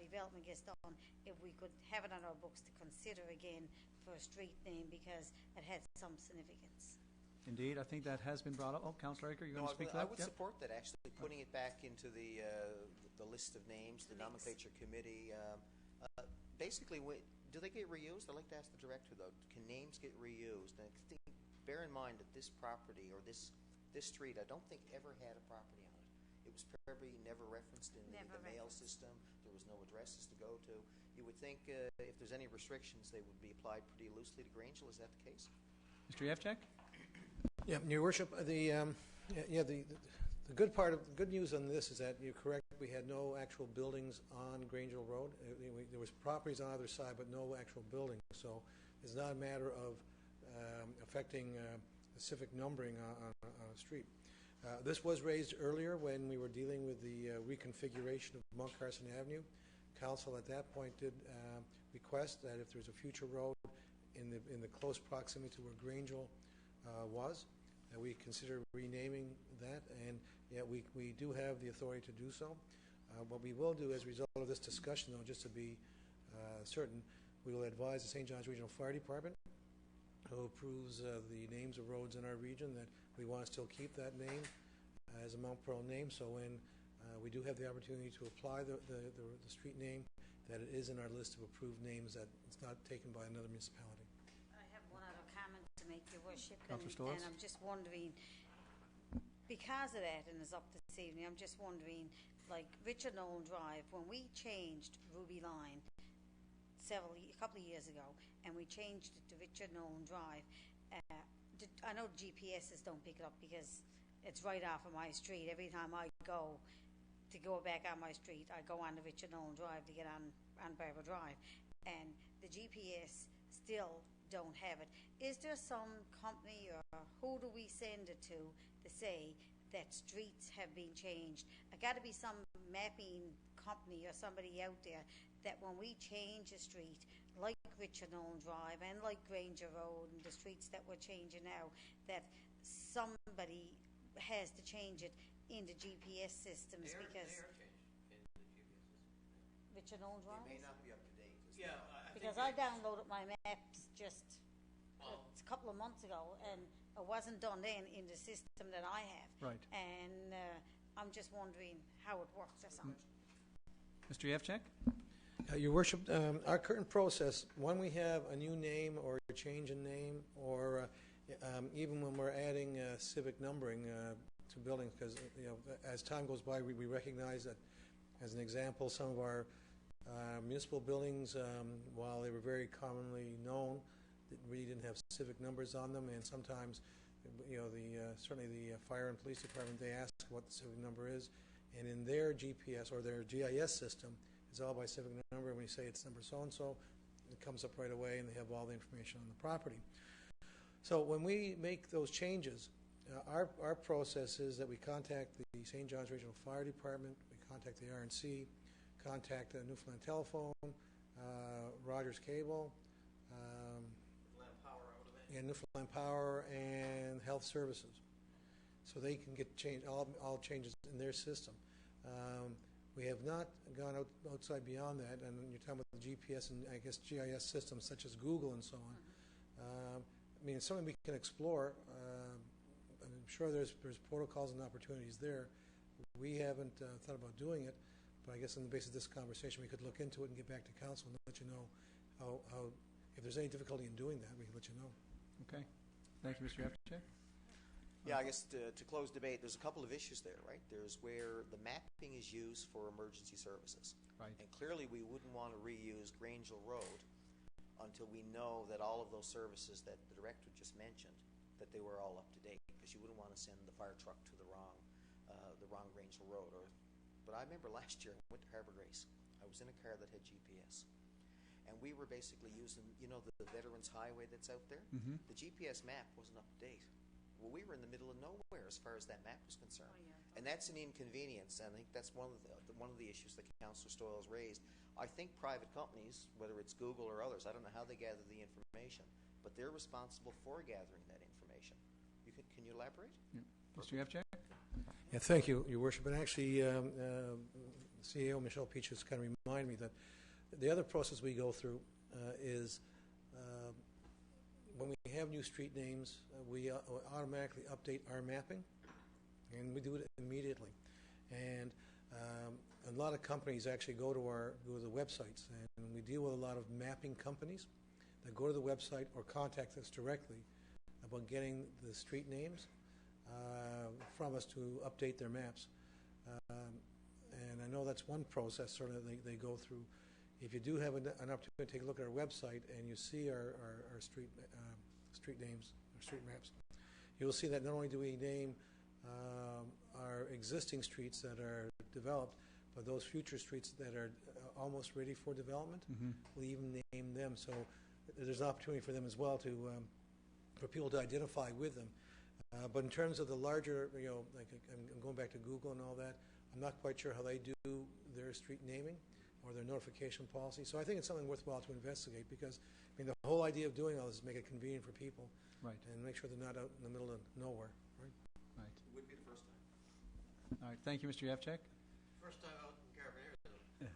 development gets done, if we could have it on our books to consider again for a street name, because it had some significance. Indeed, I think that has been brought up. Oh, Councillor Aker, you're going to speak to I that? would Yep. support that, actually, putting it back into the list of names, the nomenclature committee. Basically, do they get reused? I'd like to ask the director, though. Can names get reused? And bear in mind that this property, or this street, I don't think ever had a property on it. It was probably never referenced in the mail system. There was no addresses to go to. You would think if there's any restrictions, they would be applied pretty loosely to Grangeville. Is that the case? Mr. Yevchek? Yeah, Your Worship, the good news on this is that you're correct. We had no actual buildings on Grangeville Road. There was properties on either side, but no actual buildings. So it's not a matter of affecting specific numbering on a street. This was raised earlier when we were dealing with the reconfiguration of Mount Carson Avenue. Council at that point did request that if there's a future road in the close proximity to where Grangeville was, that we consider renaming that, and yeah, we do have the authority to do so. What we will do as a result of this discussion, though, just to be certain, we will advise the St. John's Regional Fire Department, who approves the names of roads in our region, that we want to still keep that name as a Mount Pearl name. So when we do have the opportunity to apply the street name, that it is in our list of approved names, that it's not taken by another municipality. I have one other comment to make, Your Worship, Councillor Storrs? and I'm just wondering, because of that, and it's up this evening, I'm just wondering, like Richard Nolan Drive, when we changed Ruby Line a couple of years ago, and we changed it to Richard Nolan Drive, I know GPSs don't pick it up because it's right off of my street. Every time I go back on my street, I go on to Richard Nolan Drive to get on Barbara Drive, and the GPS still don't have it. Is there some company, or who do we send it to say that streets have been changed? I got to be some mapping company or somebody out there that when we change a street, like Richard Nolan Drive and like Granger Road and the streets that we're changing now, that somebody has to change it in the GPS systems, because They are changed in the GPS system. Richard Nolan Drive. It may not be up to date. Yeah, Because I downloaded my maps just a couple of months ago, and it wasn't done then in the system that I have. Right. And I'm just wondering how it works or something. Mr. Yevchek? Your Worship, our current process, when we have a new name or a change in name, or even when we're adding civic numbering to buildings, because as time goes by, we recognize that, as an example, some of our municipal buildings, while they were very commonly known, really didn't have civic numbers on them, and sometimes, certainly the fire and police department, they ask what the civic number is, and in their GPS or their GIS system, it's all by civic number. When you say it's number so-and-so, it comes up right away, and they have all the information on the property. So when we make those changes, our process is that we contact the St. John's Regional Fire Department, we contact the RNC, contact Newfoundland Telephone, Rogers Cable, and Newfoundland Power, and Health Services, so they can get all changes in their system. We have not gone outside beyond that, and you're talking about the GPS and I guess GIS systems such as Google and so on. I mean, it's something we can explore. I'm sure there's protocols and opportunities there. We haven't thought about doing it, but I guess on the basis of this conversation, we could look into it and get back to council and let you know how if there's any difficulty in doing that, we can let you know. Okay. Thank you, Mr. Yevchek. Yeah, I guess to close debate, there's a couple of issues there, right? There's where the mapping is used for emergency services. Right. And clearly we wouldn't want to reuse Grangeville Road until we know that all of those services that the director just mentioned, that they were all up to date, because you wouldn't want to send the fire truck to the wrong Grangeville Road. But I remember last year I went to Harbour Grace. I was in a car that had GPS. and we were basically using, the Veterans Highway that's out there. Mm-hmm. The GPS map wasn't up to date. Well, we were in the middle of nowhere as far as that map was concerned. And that's an inconvenience, and I think that's one of the issues that Councillor Stoyles raised. I think private companies, whether it's Google or others, I don't know how they gather the information, but they're responsible for gathering that information. Can you elaborate? Yeah. Mr. Yevchek? Yeah, thank you, Your Worship. And actually, CEO Michelle Peach has kind of reminded me that the other process we go through is when we have new street names, we automatically update our mapping, and we do it immediately. And a lot of companies actually go to the websites, and we deal with a lot of mapping companies that go to the website or contact us directly about getting the street names from us to update their maps. And I know that's one process sort of they go through. If you do have an opportunity to take a look at our website and you see our street names, our street maps, you will see that not only do we name our existing streets that are developed, but those future streets that are almost ready for development, we'll even name them. So there's an opportunity for them as well to for people to identify with them. But in terms of the larger, like I'm going back to Google and all that, I'm not quite sure how they do their street naming or their notification policy. So I think it's something worthwhile to investigate, because the whole idea of doing all this is make it convenient for people, Right. and make sure they're not out in the middle of nowhere. Right. Right. It would be the first time. All right. Thank you, Mr. Yevchek. First time out in Carabiners, though.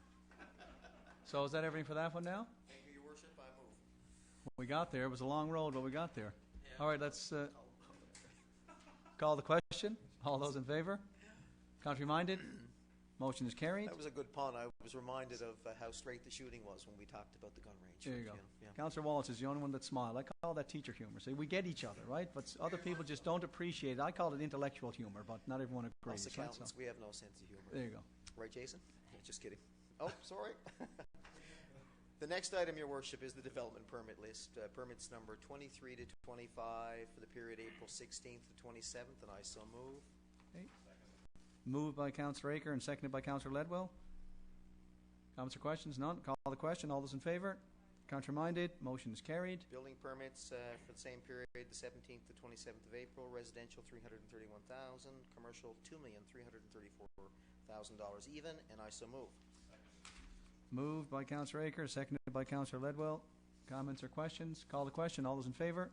So is that everything for that one now? Thank you, Your Worship. I move. We got there. It was a long road, but we got there. Yeah. All right. Let's call the question. All those in favor? Contrary-minded? Motion is carried. That was a good pun. I was reminded of how straight the shooting was when we talked about the gun range. There you go. Yeah. Councillor Wallace is the only one that smiled. I call that teacher humor. See, we get each other, right? But other people just don't appreciate it. I call it intellectual humor, but not everyone agrees. Us Right? accountants, we have no sense of humor. There you go. Right, Jason? Yeah, just kidding. Oh, sorry. The next item, Your Worship, is the development permit list. Permits number 23 to 25 for the period April 16th to 27th, and I so move. Okay. Moved by Councillor Aker and seconded by Councillor Ledwell. Comments or questions? None. Call the question. All those in favour? Contrary-minded? Motion is carried. Building permits for the same period, the 17th to 27th of April. Residential, $331,000. Commercial, $2,334,000 even, and I so move. Moved by Councillor Aker, seconded by Councillor Ledwell. Comments or questions? Call the question. All those in favour?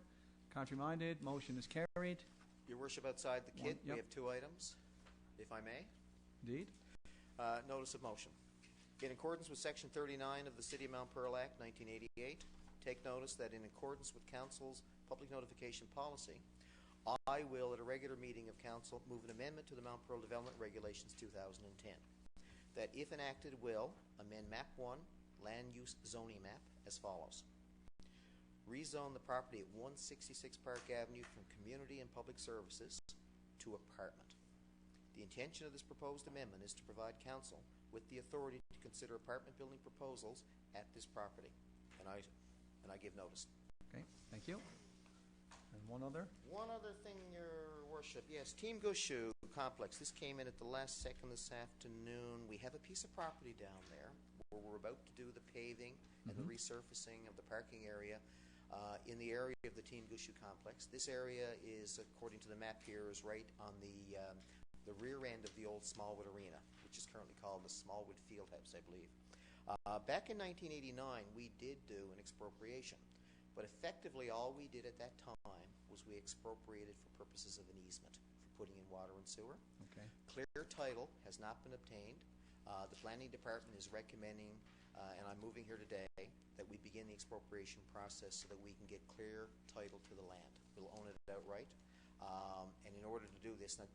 Contrary-minded? Motion is carried. Your Worship, outside the kit, Yep. we have two items, if I may. Indeed. Notice of motion. In accordance with Section 39 of the City of Mount Pearl Act, 1988, take notice that in accordance with Council's public notification policy, I will, at a regular meeting of Council, move an amendment to the Mount Pearl Development Regulations 2010, that if enacted will amend Map 1, Land Use Zoning Map, as follows. Rezone the property at 166 Park Avenue from community and public services to apartment. The intention of this proposed amendment is to provide Council with the authority to consider apartment building proposals at this property, and I give notice. Okay. Thank you. And one other. One other thing, Your Worship. Yes, Team Gushu Complex. This came in at the last second this afternoon. We have a piece of property down there where we're about to do the paving and the resurfacing of the parking area in the area of the Team Gushu Complex. This area is, according to the map here, is right on the rear end of the old Smallwood Arena, which is currently called the Smallwood Fieldhouse, I believe. Back in 1989, we did do an expropriation, but effectively all we did at that time was we expropriated for purposes of an easement for putting in water and sewer. Okay. Clear title has not been obtained. The Planning Department is recommending, and I'm moving here today, that we begin the expropriation process so that we can get clear title to the land. We'll own it outright. And in order to do this, now,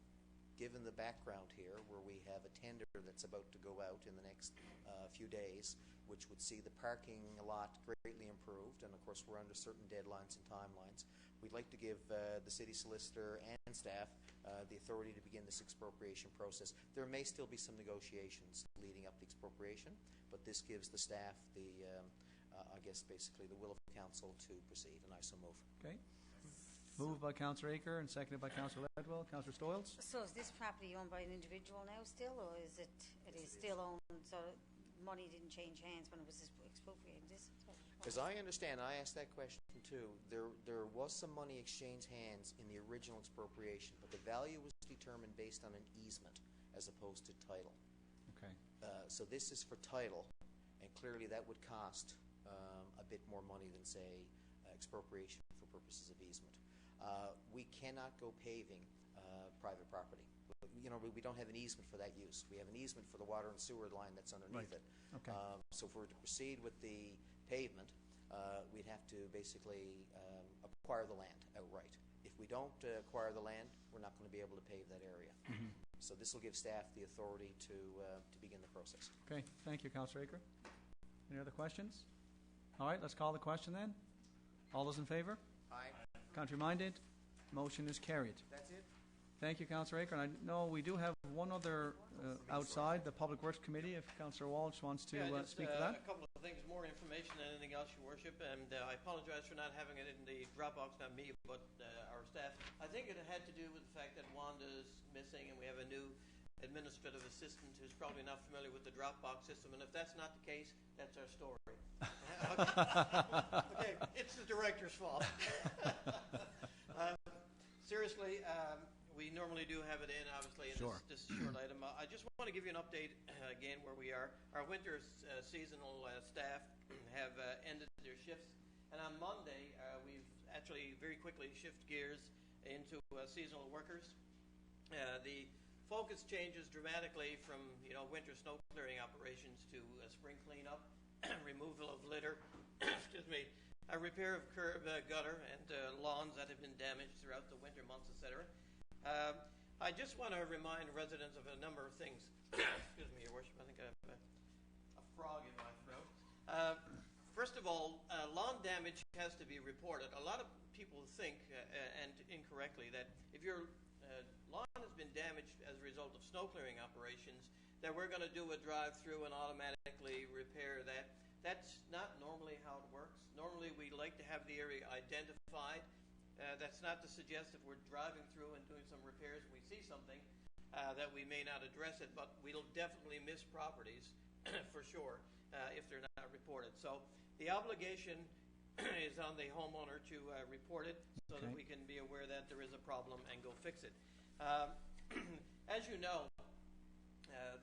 given the background here, where we have a tender that's about to go out in the next few days, which would see the parking lot greatly improved, and of course we're under certain deadlines and timelines, we'd like to give the city solicitor and staff the authority to begin this expropriation process. There may still be some negotiations leading up to the expropriation, but this gives the staff the, I guess basically the will of council to proceed, and I so move. Okay. Moved by Councillor Aker and seconded by Councillor Ledwell. Councillor Stoyles? So is this property owned by an individual now still, or is it is still owned, so money didn't change hands when it was expropriated. As I understand, I asked that question too. There was some money exchanged hands in the original expropriation, but the value was determined based on an easement as opposed to title. Okay. So this is for title, and clearly that would cost a bit more money than, say, expropriation for purposes of easement. We cannot go paving private property. You know, we don't have an easement for that use. We have an easement for the water and sewer line that's underneath it. Okay. So if we were to proceed with the pavement, we'd have to basically acquire the land outright. If we don't acquire the land, we're not going to be able to pave that area. Mm-hmm. So this will give staff the authority to begin the process. Okay, thank you, Councillor Aker. Any other questions? All right, let's call the question then. All those in favour? Aye. Contrary-minded? Motion is carried. That's it? Thank you, Councillor Aker. And I know we do have one other outside, the Public Works Committee, if Councillor Walsh wants to just, speak to that. A couple of things, more information than anything else, Your Worship, and I apologize for not having it in the Dropbox, not me, but our staff. I think it had to do with the fact that Wanda is missing, and we have a new administrative assistant who's probably not familiar with the Dropbox system, and if that's not the case, that's our story. Okay, it's the director's fault. Seriously, we normally do have it in, obviously, in this short item. I just want to give you an update, again, where we are. Our winter seasonal staff have ended their shifts, and on Monday, we've actually very quickly shifted gears into seasonal workers. The focus changes dramatically from, winter snow clearing operations to spring cleanup, removal of litter, excuse me, a repair of curb, gutter, and lawns that have been damaged throughout the winter months, etc. I just want to remind residents of a number of things. Excuse me, Your Worship, I think I have a frog in my throat. First of all, lawn damage has to be reported. A lot of people think, and incorrectly, that if your lawn has been damaged as a result of snow clearing operations, that we're going to do a drive-through and automatically repair that. That's not normally how it works. Normally, we like to have the area identified. That's not to suggest if we're driving through and doing some repairs and we see something that we may not address it, but we'll definitely miss properties for sure if they're not reported. So the obligation is on the homeowner to report it so that we can be aware that there is a problem and go fix it. As you know,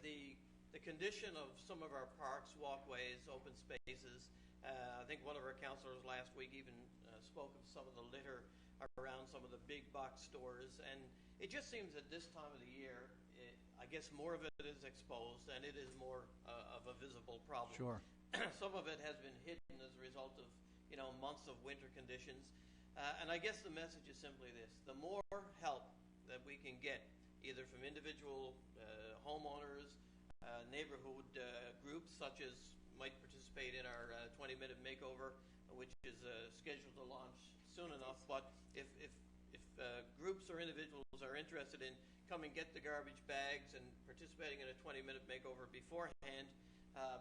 the condition of some of our parks, walkways, open spaces, I think one of our councillors last week even spoke of some of the litter around some of the big box stores, and it just seems that this time of the year, I guess more of it is exposed and it is more of a visible problem. Sure. Some of it has been hidden as a result of months of winter conditions, and I guess the message is simply this: the more help that we can get, either from individual homeowners, neighborhood groups such as might participate in our 20-minute makeover, which is scheduled to launch soon enough. But if groups or individuals are interested in coming get the garbage bags and participating in a 20-minute makeover beforehand,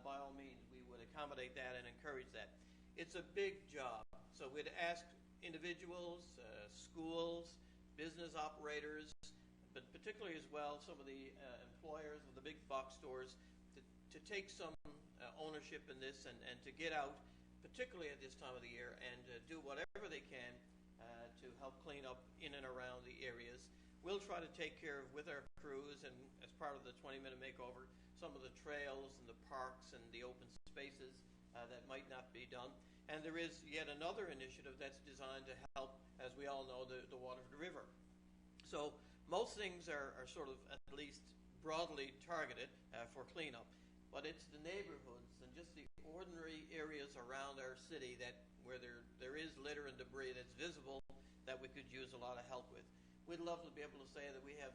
by all means, we would accommodate that and encourage that. It's a big job, so we'd ask individuals, schools, business operators, but particularly as well some of the employers of the big box stores to take some ownership in this and to get out, particularly at this time of the year, and do whatever they can to help clean up in and around the areas. We'll try to take care of, with our crews and as part of the 20-minute makeover, some of the trails and the parks and the open spaces that might not be done. And there is yet another initiative that's designed to help, as we all know, the Waterford River. So most things are sort of at least broadly targeted for cleanup, but it's the neighborhoods and just the ordinary areas around our city where there is litter and debris that's visible that we could use a lot of help with. We'd love to be able to say that we have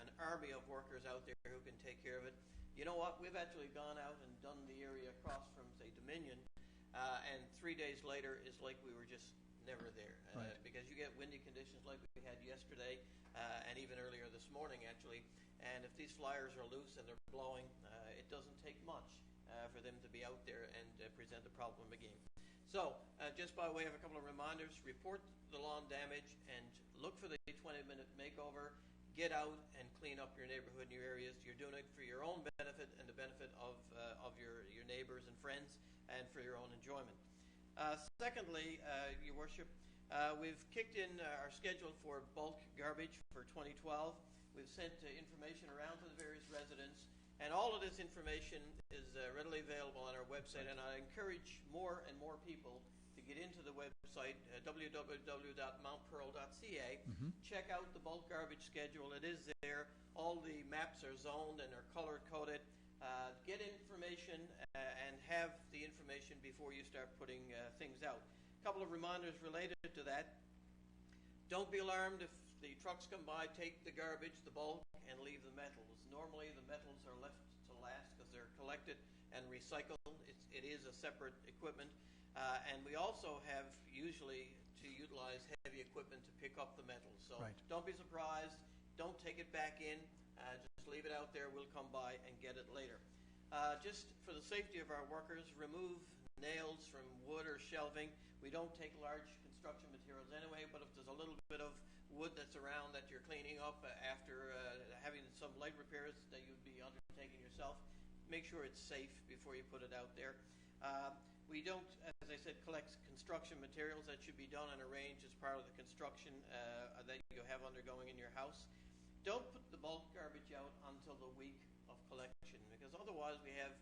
an army of workers out there who can take care of it. You know what? We've actually gone out and done the area across from, say, Dominion, and 3 days later it's like we were just never there. Right. Because you get windy conditions like we had yesterday and even earlier this morning, actually. And if these flyers are loose and they're blowing, it doesn't take much for them to be out there and present a problem again. So, just by way of a couple of reminders, report the lawn damage and look for the 20-minute makeover. get out and clean up your neighborhood and your areas. You're doing it for your own benefit and the benefit of your neighbors and friends, and for your own enjoyment. Secondly, Your Worship, we've kicked in our schedule for bulk garbage for 2012. We've sent information around to the various residents, and all of this information is readily available on our website, and I encourage more and more people to get into the website, www.mountpearl.ca. Check out the bulk garbage schedule. It is there. All the maps are zoned and are color-coded. Get information and have the information before you start putting things out. A couple of reminders related to that. Don't be alarmed if the trucks come by, take the garbage, the bulk, and leave the metals. Normally the metals are left to last because they're collected and recycled. It is a separate equipment. And we also have usually to utilize heavy equipment to pick up the metals. So Don't be surprised. Don't take it back in. Just leave it out there. We'll come by and get it later. Just for the safety of our workers, remove nails from wood or shelving. We don't take large construction materials anyway, but if there's a little bit of wood that's around that you're cleaning up after having some light repairs that you'd be undertaking yourself, make sure it's safe before you put it out there. We don't, as I said, collect construction materials. That should be done and arranged as part of the construction that you have undergoing in your house. Don't put the bulk garbage out until the week of collection, because otherwise we have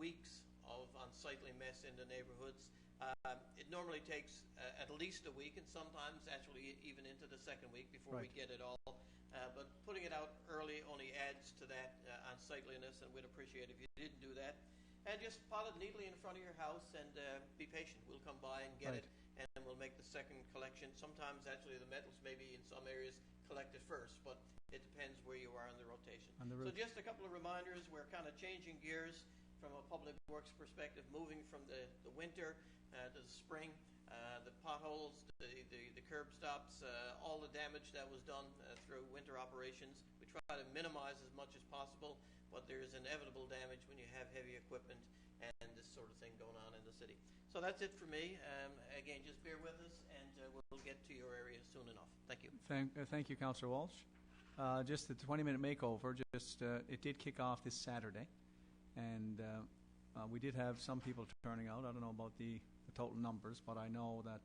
weeks of unsightly mess in the neighborhoods. It normally takes at least a week, and sometimes actually even into the second week before we get it all. But putting it out early only adds to that unsightliness, and we'd appreciate if you didn't do that. And just pile it neatly in front of your house and be patient. We'll come by and get it, and we'll make the second collection. Sometimes actually the metals may be in some areas collected first, but it depends where you are on the rotation. So just a couple of reminders. We're kind of changing gears from a public works perspective, moving from the winter to the spring. The potholes, the curb stops, all the damage that was done through winter operations. We try to minimize as much as possible, but there is inevitable damage when you have heavy equipment and this sort of thing going on in the city. So that's it for me. Again, just bear with us, and we'll get to your area soon enough. Thank you. Thank you, Councillor Walsh. Just the 20-minute makeover, it did kick off this Saturday, and we did have some people turning out. I don't know about the total numbers, but I know that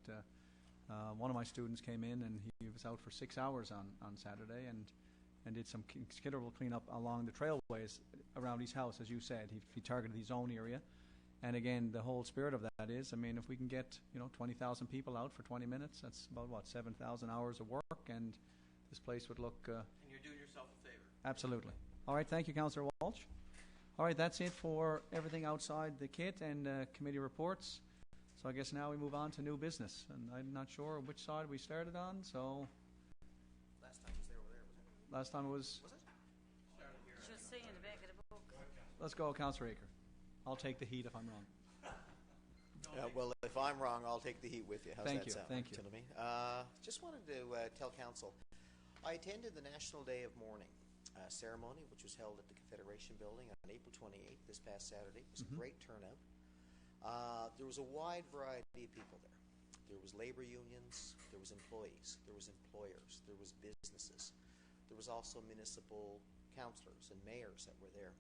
one of my students came in and he was out for 6 hours on Saturday and did some considerable cleanup along the trailways around his house, as you said. He targeted his own area. And again, the whole spirit of that is, I mean, if we can get 20,000 people out for 20 minutes, that's about 7,000 hours of work, and this place would look. And you're doing yourself a favor. Absolutely. All right, thank you, Councillor Walsh. All right, that's it for everything outside the kit and committee reports. So I guess now we move on to new business, and I'm not sure which side we started on. So Last time was there over there, was it? last time it was. Was it? Started here. Should say in the back of the book. Let's go, Councillor Aker. I'll take the heat if I'm wrong. Well, if I'm wrong, I'll take the heat with you. How's Thank that you, sound? thank you. To me? Just wanted to tell Council, I attended the National Day of Mourning ceremony, which was held at the Confederation Building on April 28th, this past Saturday. It was a great turnout. There was a wide variety of people there. There was labor unions, there was employees, there was employers, there was businesses. There was also municipal councillors and mayors that were there.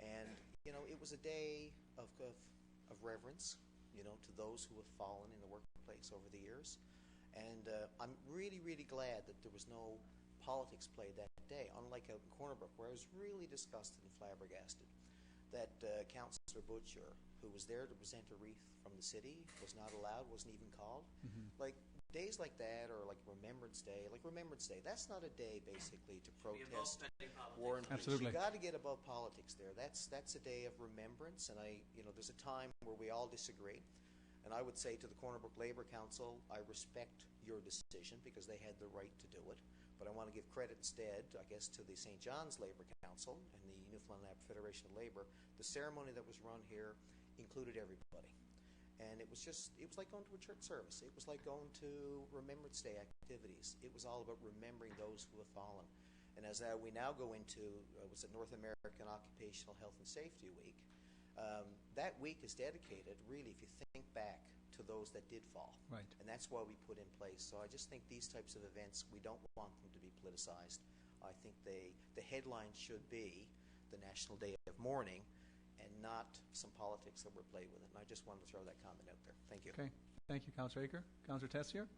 And, it was a day of reverence, to those who have fallen in the workplace over the years. And I'm really, really glad that there was no politics played that day, unlike out in Corner Brook, where I was really disgusted and flabbergasted that Councillor Butcher, who was there to present a wreath from the city, was not allowed, wasn't even called. Like, days like that, or like Remembrance Day, that's not a day, basically, to protest war and peace. Absolutely. You got to get above politics there. That's a day of remembrance, and there's a time where we all disagree. And I would say to the Corner Brook Labour Council, I respect your decision because they had the right to do it. But I want to give credit instead, I guess, to the St. John's Labour Council and the Newfoundland Federation of Labour. The ceremony that was run here included everybody. And it was like going to a church service. It was like going to Remembrance Day activities. It was all about remembering those who have fallen. And as we now go into, was it North American Occupational Health and Safety Week, that week is dedicated, really, if you think back, to those that did fall. Right. And that's why we put in place. So I just think these types of events, we don't want them to be politicized. I think the headline should be the National Day of Mourning and not some politics that were played with it. And I just wanted to throw that comment out there. Thank you. Okay. Thank you, Councillor Aker. Councillor Tessier?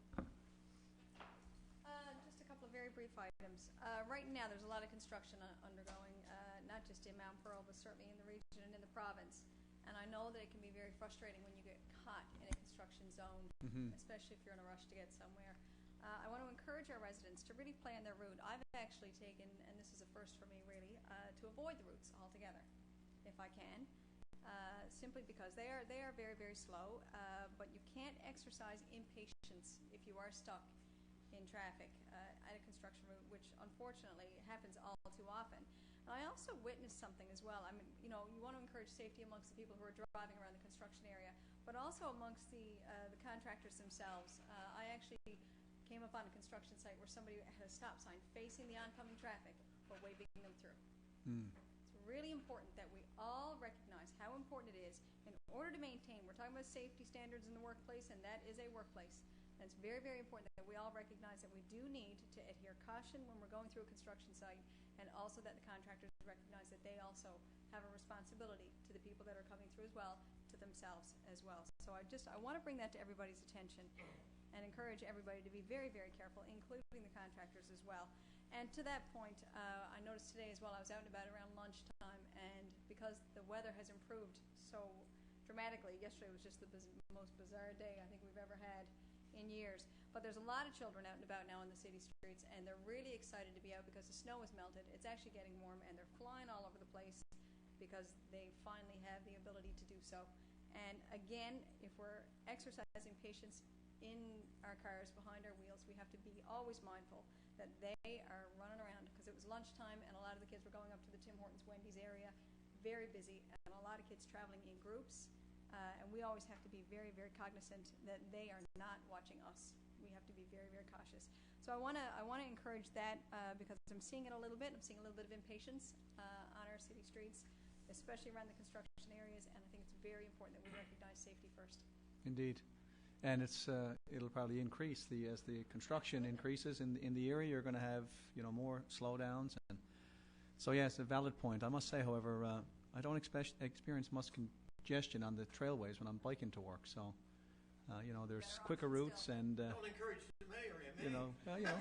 Just a couple of very brief items. Right now, there's a lot of construction undergoing, not just in Mount Pearl, but certainly in the region and in the province. And I know that it can be very frustrating when you get caught in a construction zone, especially if you're in a rush to get somewhere. I want to encourage our residents to really plan their route. I've actually taken, and this is a first for me really, to avoid the routes altogether, if I can. Simply because they are very, very slow, but you can't exercise impatience if you are stuck in traffic at a construction route, which unfortunately happens all too often. And I also witnessed something as well. I mean, you want to encourage safety amongst the people who are driving around the construction area, but also amongst the contractors themselves. I actually came up on a construction site where somebody had a stop sign facing the oncoming traffic, but waving them through. It's really important that we all recognize how important it is in order to maintain, we're talking about safety standards in the workplace, and that is a workplace. And it's very, very important that we all recognize that we do need to adhere caution when we're going through a construction site, and also that the contractors recognize that they also have a responsibility to the people that are coming through as well, to themselves as well. So I want to bring that to everybody's attention and encourage everybody to be very, very careful, including the contractors as well. And to that point, I noticed today as well, I was out and about around lunchtime, and because the weather has improved so dramatically, yesterday was just the most bizarre day I think we've ever had in years. But there's a lot of children out and about now in the city streets, and they're really excited to be out because the snow has melted. It's actually getting warm, and they're flying all over the place because they finally have the ability to do so. And again, if we're exercising patience in our cars, behind our wheels, we have to be always mindful that they are running around, because it was lunchtime and a lot of the kids were going up to the Tim Hortons Wendy's area, very busy, and a lot of kids traveling in groups, and we always have to be very, very cognizant that they are not watching us. We have to be very, very cautious. So I want to encourage that because I'm seeing it a little bit. I'm seeing a little bit of impatience on our city streets, especially around the construction areas, and I think it's very important that we recognize safety first. Indeed. And it'll probably increase as the construction increases in the area. You're going to have more slowdowns, and so yes, a valid point. I must say, however, I don't experience much congestion on the trailways when I'm biking to work. So there's quicker routes, and Don't encourage the mayor,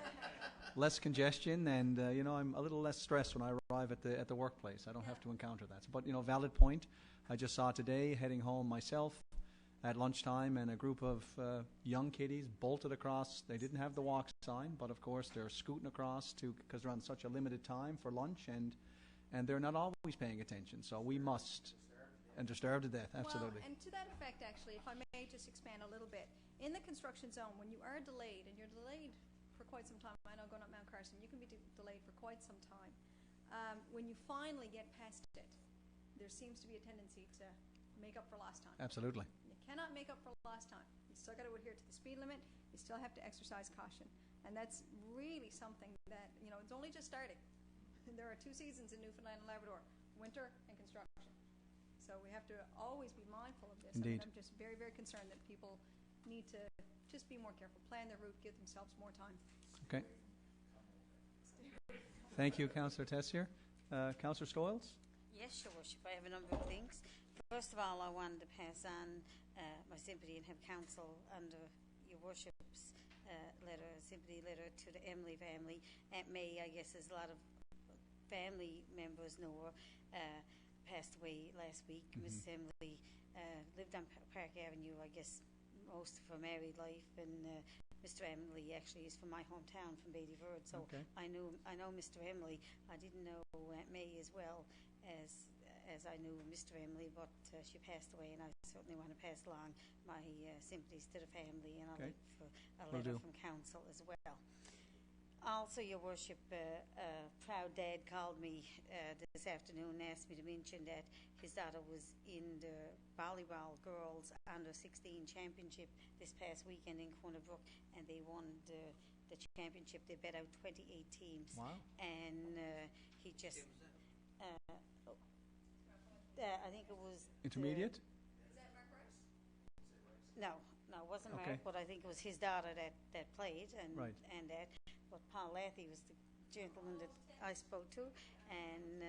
less congestion, and I'm a little less stressed when I arrive at the workplace. I don't have to encounter that. But valid point. I just saw today heading home myself at lunchtime, and a group of young kiddies bolted across. They didn't have the walk sign, but of course they're scooting across because they're on such a limited time for lunch, and they're not always paying attention. So we must, and they're starved to death, absolutely. Well, and to that effect, actually, if I may just expand a little bit, in the construction zone, when you are delayed, and you're delayed for quite some time, I know going up Mount Carson, you can be delayed for quite some time. When you finally get past it, there seems to be a tendency to make up for lost time. Absolutely. Cannot make up for lost time. You still got to adhere to the speed limit. You still have to exercise caution, and that's really something that it's only just starting. There are 2 seasons in Newfoundland and Labrador: winter and construction. So we have to always be mindful of this. Indeed. I'm just very, very concerned that people need to just be more careful, plan their route, give themselves more time. Okay. Thank you, Councillor Tessier. Councillor Stoyles? Yes, Your Worship. I have a number of things. First of all, I wanted to pass on my sympathy and have counsel under Your Worship's sympathy letter to the Emily family. Aunt May, I guess, as a lot of family members know, passed away last week. Miss Emily lived on Park Avenue, I guess, most of her married life, and Mr. Emily actually is from my hometown, from Bailey Verd. So okay. I know Mr. Emily. I didn't know Aunt May as well as I knew Mr. Emily, but she passed away, and I certainly want to pass along my sympathies to the family, and I'll Okay. look for a letter from council as well. Also, Your Worship, proud dad called me this afternoon and asked me to mention that his daughter was in the volleyball girls under-16 championship this past weekend in Corner Brook, and they won the championship. They bet out 28 teams. Wow. And he just... I think it was... Intermediate? Is that Mark Rice? No, it wasn't Okay. Mark, but I think it was his daughter that played, and Right. and that. But Paul Lathy was the gentleman that I spoke to, and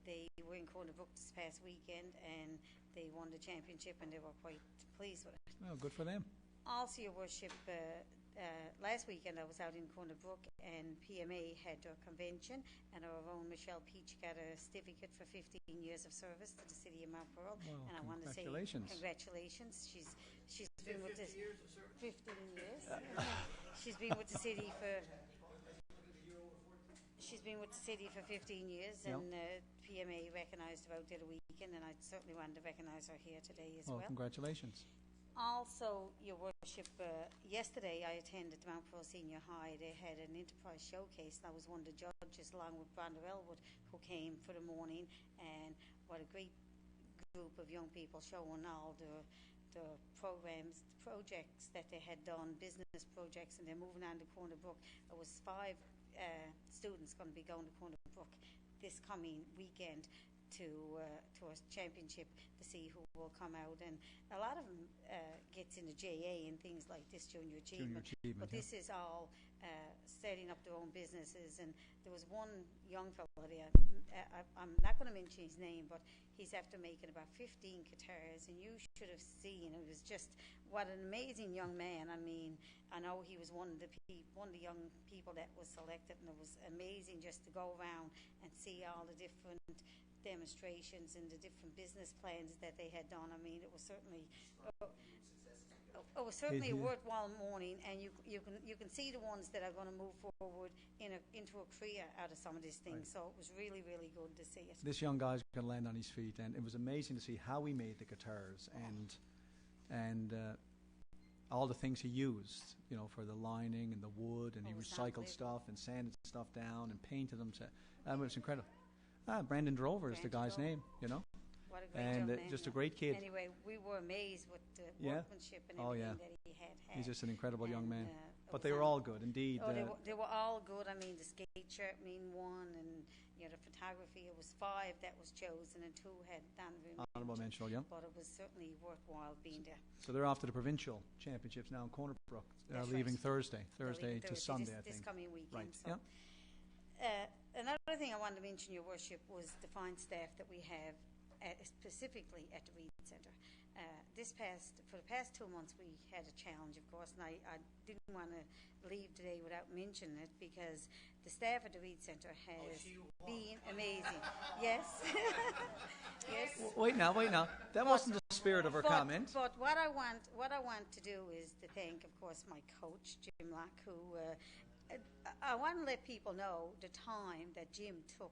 they were in Corner Brook this past weekend, and they won the championship, and they were quite pleased with it. Oh, good for them. Also, Your Worship, last weekend I was out in Corner Brook, and PMA had their convention, and our own Michelle Peach got a certificate for 15 years of service to the city of Mount Pearl. Well, And I want to say congratulations. She's been with this 15 years. She's been with the city for 15 years, Yep. and PMA recognised her out there the weekend, and I certainly wanted to recognise her here today as well. Congratulations. Also, Your Worship, yesterday I attended Mount Pearl Senior High. They had an enterprise showcase, and I was one of the judges along with Brenda Elwood, who came for the morning, and what a great group of young people showing all the programs, the projects that they had done, business projects, and they're moving on to Corner Brook. There was 5 students going to be going to Corner Brook this coming weekend to a championship to see who will come out, and a lot of them gets into JA and things like this, Junior Achievement. But this is all setting up their own businesses, and there was one young fellow there, I'm not going to mention his name, but he's after making about 15 guitars, and you should have seen, it was just, what an amazing young man. I mean, I know he was one of the young people that was selected, and it was amazing just to go around and see all the different demonstrations and the different business plans that they had done. I mean, it was certainly a worthwhile morning, and you can see the ones that are going to move forward into a career out of some of these things. Right. So it was really, really good to see it. This young guy's going to land on his feet, and it was amazing to see how he made the guitars and all the things he used, for the lining and the wood, and he recycled stuff and sanded stuff down and painted them. It was incredible. Brandon Drover is the guy's name, What a great and young man. just a great kid. Anyway, we were amazed with the workmanship and everything that he had. He's just an incredible young man. But was they were all good, indeed. They were all good. I mean, the skate shirt won, and the photography. It was 5 that was chosen, and 2 had honorable mention. Yeah. But it was certainly worthwhile being there. So they're off to the provincial championships now in Corner Brook. Leaving Thursday to Sunday, I think. This coming weekend. Right. So. Another thing I wanted to mention, Your Worship, was the fine staff that we have, specifically at the Reed Centre. For the past 2 months, we had a challenge, of course, and I didn't want to leave today without mentioning it, because the staff at the Reed Centre has been amazing. Yes. Yes. Wait now. That wasn't the spirit of her comment. But what I want to do is to thank, of course, my coach, Jim Locke, who I want to let people know the time that Jim took.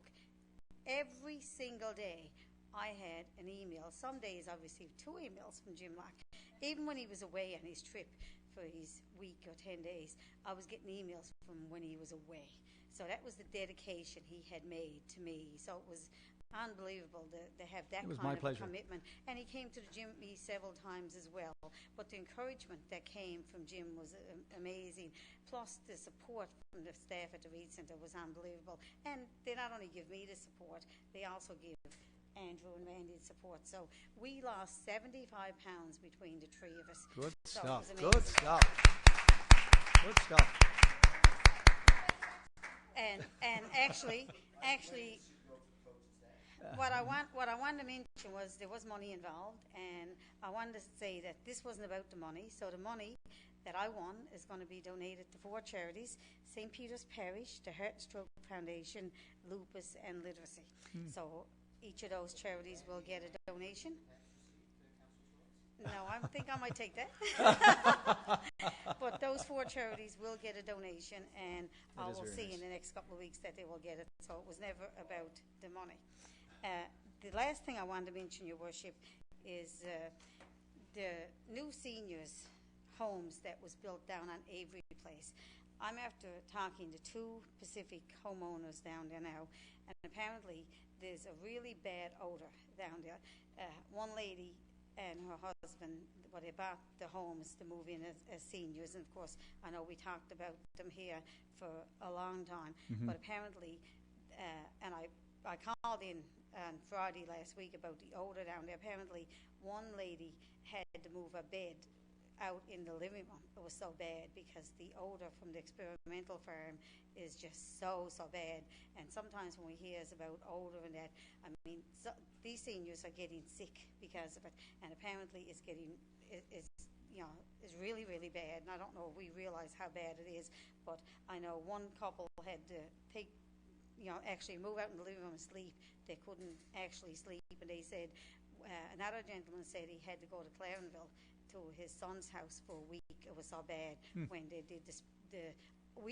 Every single day I had an email. Some days I received 2 emails from Jim Locke. Even when he was away on his trip for his week or 10 days, I was getting emails from when he was away. So that was the dedication he had made to me. So it was unbelievable to have that kind of commitment. And he came to the gym with me several times as well. But the encouragement that came from Jim was amazing. Plus the support from the staff at the Reed Centre was unbelievable. And they not only give me the support, they also give Andrew and Randy the support. So we lost 75 pounds between the 3 of us. Good stuff. Good stuff. Good stuff. And actually, what I wanted to mention was there was money involved, and I wanted to say that this wasn't about the money. So the money that I won is going to be donated to 4 charities: St. Peter's Parish, the Heart and Stroke Foundation, Lupus, and Literacy. So each of those charities will get a donation. No, I think I might take that. But those 4 charities will get a donation, and I will see in the next couple of weeks that they will get it. So it was never about the money. The last thing I wanted to mention, Your Worship, is the new seniors' homes that was built down on Avery Place. I'm after talking to 2 Pacific homeowners down there now, and apparently there's a really bad odor down there. One lady and her husband, they bought the homes to move in as seniors, and of course I know we talked about them here for a long time, but apparently, and I called in on Friday last week about the odor down there. Apparently one lady had to move a bed out in the living room. It was so bad because the odor from the experimental farm is just so bad. And sometimes when we hear about odor and that, I mean, these seniors are getting sick because of it, and apparently it's really, really bad. And I don't know if we realize how bad it is, but I know one couple had to take, actually move out in the living room and sleep. They couldn't actually sleep, and they said, another gentleman said he had to go to Clarenville to his son's house for a week. It was so bad when they did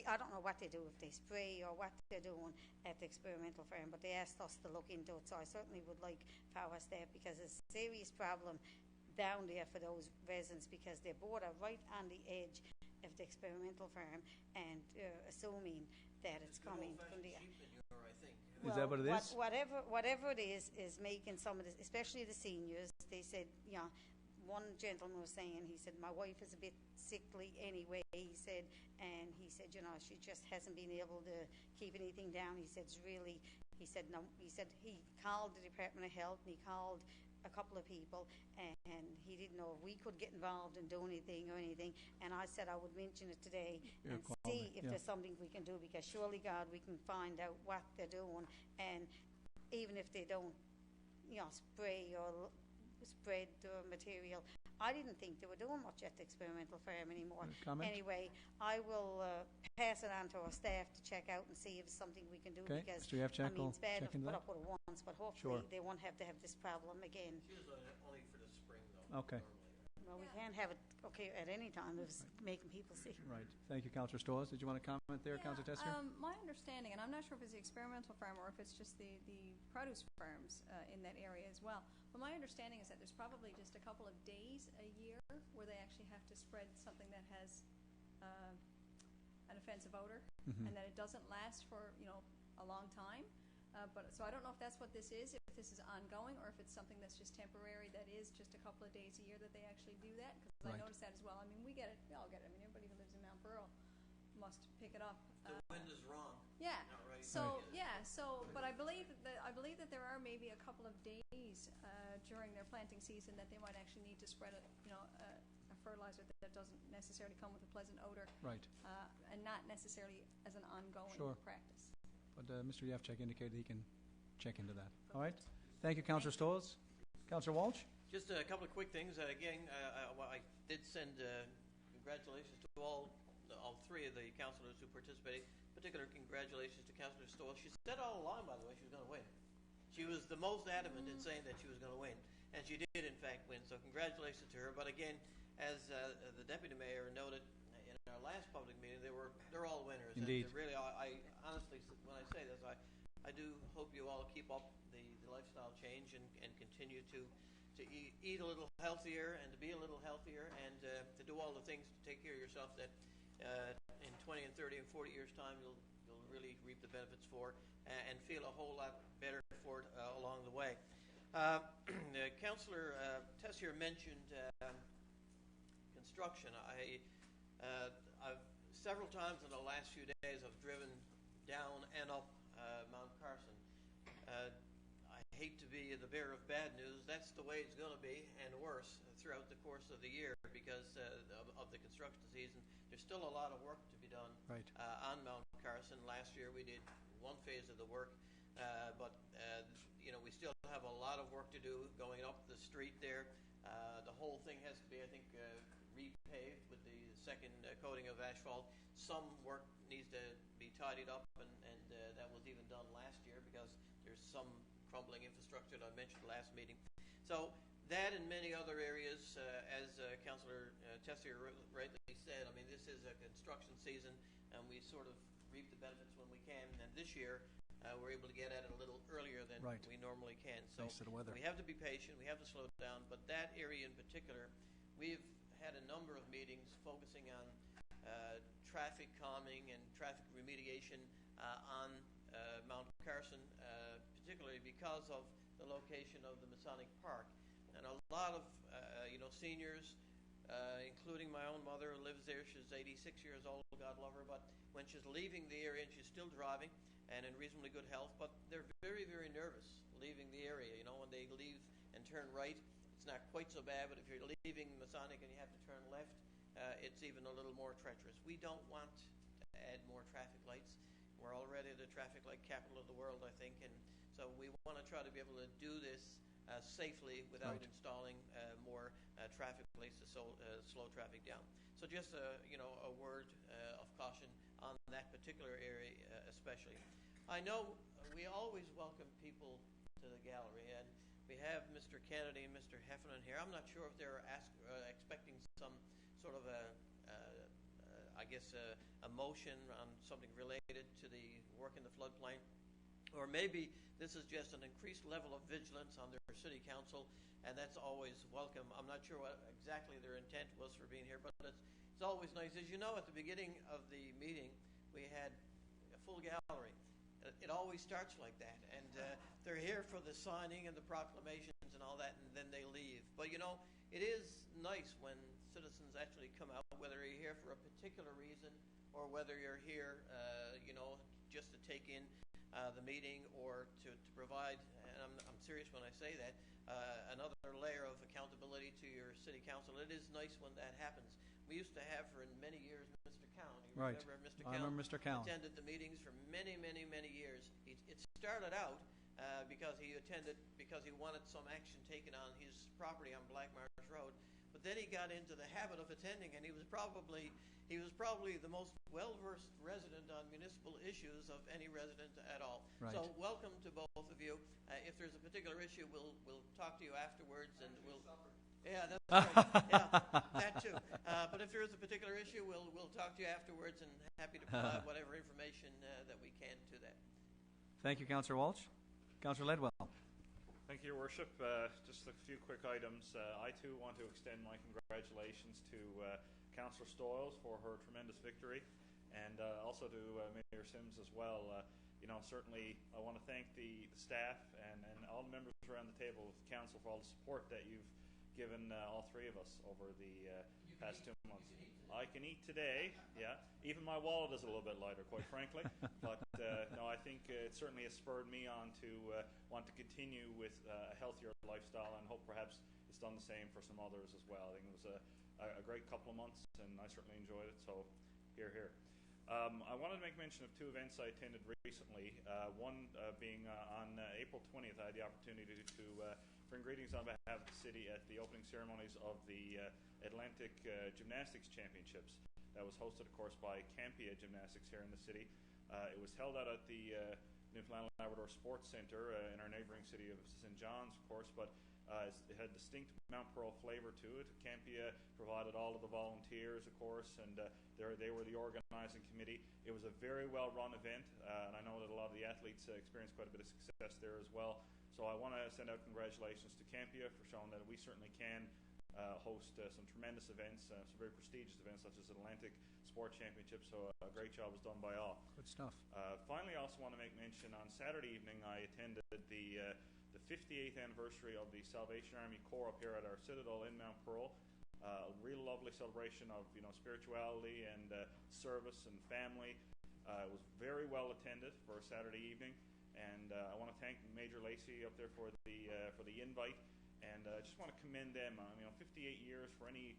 I don't know what they do, if they spray or what they're doing at the experimental farm, but they asked us to look into it, so I certainly would like for our staff, because it's a serious problem down there for those residents, because they're border right on the edge of the experimental farm, and assuming that it's coming from there. I think. Is that what it is? Whatever it is making some of this, especially the seniors. They said, one gentleman was saying, he said, my wife is a bit sickly anyway, he said, and he said, she just hasn't been able to keep anything down. He said, he said he called the Department of Health, and he called a couple of people, and he didn't know if we could get involved and do anything or anything. And I said I would mention it today and see if there's something we can do, because surely, God, we can find out what they're doing. And even if they don't, spray or spread the material, I didn't think they were doing much at the experimental farm anymore. Comment? Anyway, I will pass it on to our staff to check out and see if it's something we can do, Okay, because Mr. Yevchak will it's bad check enough to into put that. up with it once, but hopefully Sure. they won't have to have this problem again. She was only for the spring, though. Okay. Normally. Well, we can't have it at any time if it's making people sick. Right. Thank you, Councillor Stores. Did you want to comment there, Councillor Tessier? My understanding, and I'm not sure if it's the experimental farm or if it's just the produce farms in that area as well, but my understanding is that there's probably just a couple of days a year where they actually have to spread something that has an offensive odor, and that it doesn't last for a long time. So I don't know if that's what this is, if this is ongoing, or if it's something that's just temporary, that is just a couple of days a year that they actually do that, because Right. I noticed that as well. I mean, we get it, we all get it. I mean, everybody who lives in Mount Pearl must pick it up. The wind is wrong. Yeah. Not right. So but I believe that there are maybe a couple of days during their planting season that they might actually need to spread a fertilizer that doesn't necessarily come with a pleasant odor, Right. and not necessarily as an ongoing Sure. practice. But Mr. Yevchak indicated he can check into that. All right. Thank you, Councillor Stores. Councillor Walsh? Just a couple of quick things. Again, I did send congratulations to all three of the councillors who participated. Particular congratulations to Councillor Stoll. She said all along, by the way, she was going to win. She was the most adamant in saying that she was going to win, and she did, in fact, win. So congratulations to her. But again, as the deputy mayor noted in our last public meeting, they're all winners. Indeed. And really, I honestly, when I say this, I do hope you all keep up the lifestyle change and continue to eat a little healthier and to be a little healthier and to do all the things to take care of yourself that in 20 and 30 and 40 years' time you'll really reap the benefits for and feel a whole lot better for it along the way. Councillor Tessier mentioned construction. I've several times in the last few days I've driven down and up Mount Carson. I hate to be the bearer of bad news. That's the way it's going to be, and worse throughout the course of the year because of the construction season. There's still a lot of work to be done Right. On Mount Carson. Last year we did one phase of the work, but we still have a lot of work to do going up the street there. The whole thing has to be, I think, repaved with the second coating of asphalt. Some work needs to be tidied up, and that was even done last year because there's some crumbling infrastructure that I mentioned last meeting. So that and many other areas, as Councillor Tessier rightly said, I mean, this is a construction season, and we sort of reap the benefits when we can. And this year, we're able to get at it a little earlier than Right. we normally can. So Thanks to the weather. we have to be patient. We have to slow down. But that area in particular, we've had a number of meetings focusing on traffic calming and traffic remediation on Mount Carson, particularly because of the location of the Masonic Park. And a lot of seniors, including my own mother, who lives there. She's 86 years old, God love her. But when she's leaving the area, and she's still driving and in reasonably good health, but they're very, very nervous leaving the area. When they leave and turn right, it's not quite so bad, but if you're leaving Masonic and you have to turn left, it's even a little more treacherous. We don't want to add more traffic lights. We're already the traffic light capital of the world, I think, and so we want to try to be able to do this safely without installing more traffic lights to slow traffic down. So just a word of caution on that particular area especially. I know we always welcome people to the gallery, and we have Mr. Kennedy and Mr. Heffernan here. I'm not sure if they're expecting some sort of a motion on something related to the work in the floodplain, or maybe this is just an increased level of vigilance on their city council, and that's always welcome. I'm not sure what exactly their intent was for being here, but it's always nice. As you know, at the beginning of the meeting, we had a full gallery. It always starts like that, and they're here for the signing and the proclamations and all that, and then they leave. But it is nice when citizens actually come out, whether you're here for a particular reason or whether you're here, just to take in the meeting or to provide, and I'm serious when I say that, another layer of accountability to your city council. It is nice when that happens. We used to have for many years Mr. Cowan. Right. I remember Mr. Cowan attended the meetings for many, many, many years. It started out because he wanted some action taken on his property on Black Marsh Road. But then he got into the habit of attending, and he was probably the most well-versed resident on municipal issues of any resident at all. Right. So welcome to both of you. If there's a particular issue, we'll talk to you afterwards, and we'll. Yeah, that's right. Yeah, that too. But if there is a particular issue, we'll talk to you afterwards, and happy to provide whatever information that we can to that. Thank you, Councillor Walsh. Councillor Ledwell. Thank you, Your Worship. Just a few quick items. I too want to extend my congratulations to Councillor Stoyles for her tremendous victory, and also to Mayor Sims as well. Certainly I want to thank the staff and all the members around the table with the council for all the support that you've given all three of us over the past 2 months. I can eat today, yeah. Even my wallet is a little bit lighter, quite frankly. But no, I think it certainly has spurred me on to want to continue with a healthier lifestyle, and hope perhaps it's done the same for some others as well. I think it was a great couple of months, and I certainly enjoyed it. So, here. I wanted to make mention of two events I attended recently. One being on April 20th, I had the opportunity to bring greetings on behalf of the city at the opening ceremonies of the Atlantic Gymnastics Championships. That was hosted, of course, by Campia Gymnastics here in the city. It was held out at the Newfoundland Labrador Sports Centre in our neighbouring city of St. John's, of course, but it had distinct Mount Pearl flavour to it. Campia provided all of the volunteers, of course, and they were the organising committee. It was a very well-run event, and I know that a lot of the athletes experienced quite a bit of success there as well. So I want to send out congratulations to Campia for showing that we certainly can host some tremendous events, some very prestigious events such as Atlantic Sport Championships. So a great job was done by all. Good stuff. Finally, I also want to make mention, on Saturday evening I attended the 58th anniversary of the Salvation Army Corps up here at our Citadel in Mount Pearl. A real lovely celebration of spirituality and service and family. It was very well attended for a Saturday evening, and I want to thank Major Lacey up there for the invite, and I just want to commend them. 58 years for any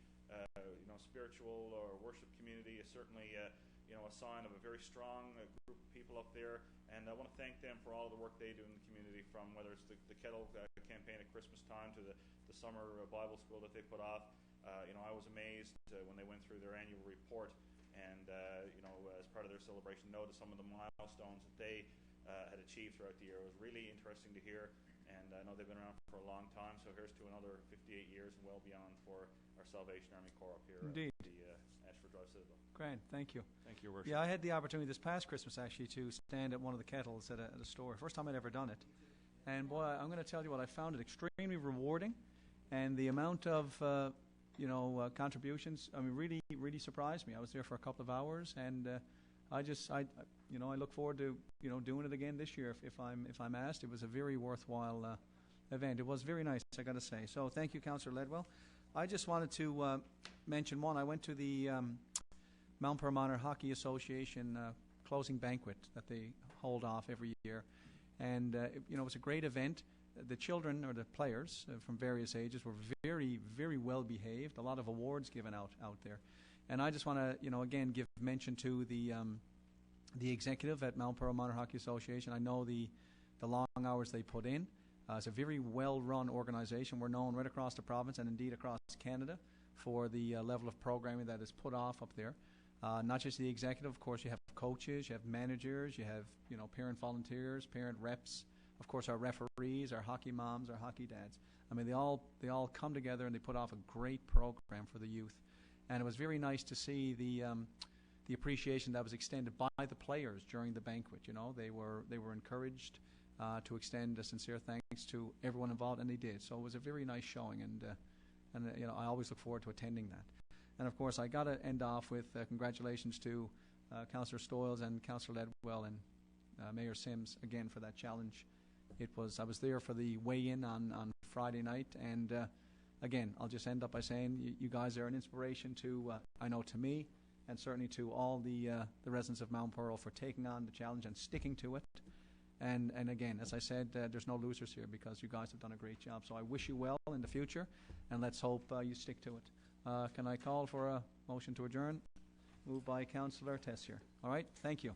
spiritual or worship community is certainly a sign of a very strong group of people up there, and I want to thank them for all the work they do in the community, from whether it's the kettle campaign at Christmas time to the summer Bible school that they put off. I was amazed when they went through their annual report, and as part of their celebration, noticed some of the milestones that they had achieved throughout the year. It was really interesting to hear, and I know they've been around for a long time, so here's to another 58 years and well beyond for our Salvation Army Corps up here. Indeed. At the Ashford Drive Citadel. Great, thank you. Thank you, Your Worship. Yeah, I had the opportunity this past Christmas actually to stand at one of the kettles at a store. First time I'd ever done it. And boy, I'm going to tell you what, I found it extremely rewarding, and the amount of contributions, really, really surprised me. I was there for a couple of hours, and I look forward to doing it again this year if I'm asked. It was a very worthwhile event. It was very nice, I got to say. So thank you, Councillor Ledwell. I just wanted to mention one. I went to the Mount Pearl Minor Hockey Association closing banquet that they hold off every year, And it was a great event. The children or the players from various ages were very, very well behaved. A lot of awards given out there. And I just want to, again, give mention to the executive at Mount Pearl Minor Hockey Association. I know the long hours they put in. It's a very well-run organization. We're known right across the province and indeed across Canada for the level of programming that is put off up there. Not just the executive, of course, you have coaches, you have managers, you have parent volunteers, parent reps, of course our referees, our hockey moms, our hockey dads. I mean, they all come together and they put off a great program for the youth. And it was very nice to see the appreciation that was extended by the players during the banquet. They were encouraged to extend a sincere thanks to everyone involved, and they did. So it was a very nice showing, and I always look forward to attending that. And of course, I got to end off with congratulations to Councillor Stoyles and Councillor Ledwell and Mayor Sims again for that challenge. I was there for the weigh-in on Friday night, and again, I'll just end up by saying you guys are an inspiration to I know to me, and certainly to all the residents of Mount Pearl for taking on the challenge and sticking to it. And again, as I said, there's no losers here because you guys have done a great job. So I wish you well in the future, and let's hope you stick to it. Can I call for a motion to adjourn? Moved by Councillor Tessier. All right, thank you.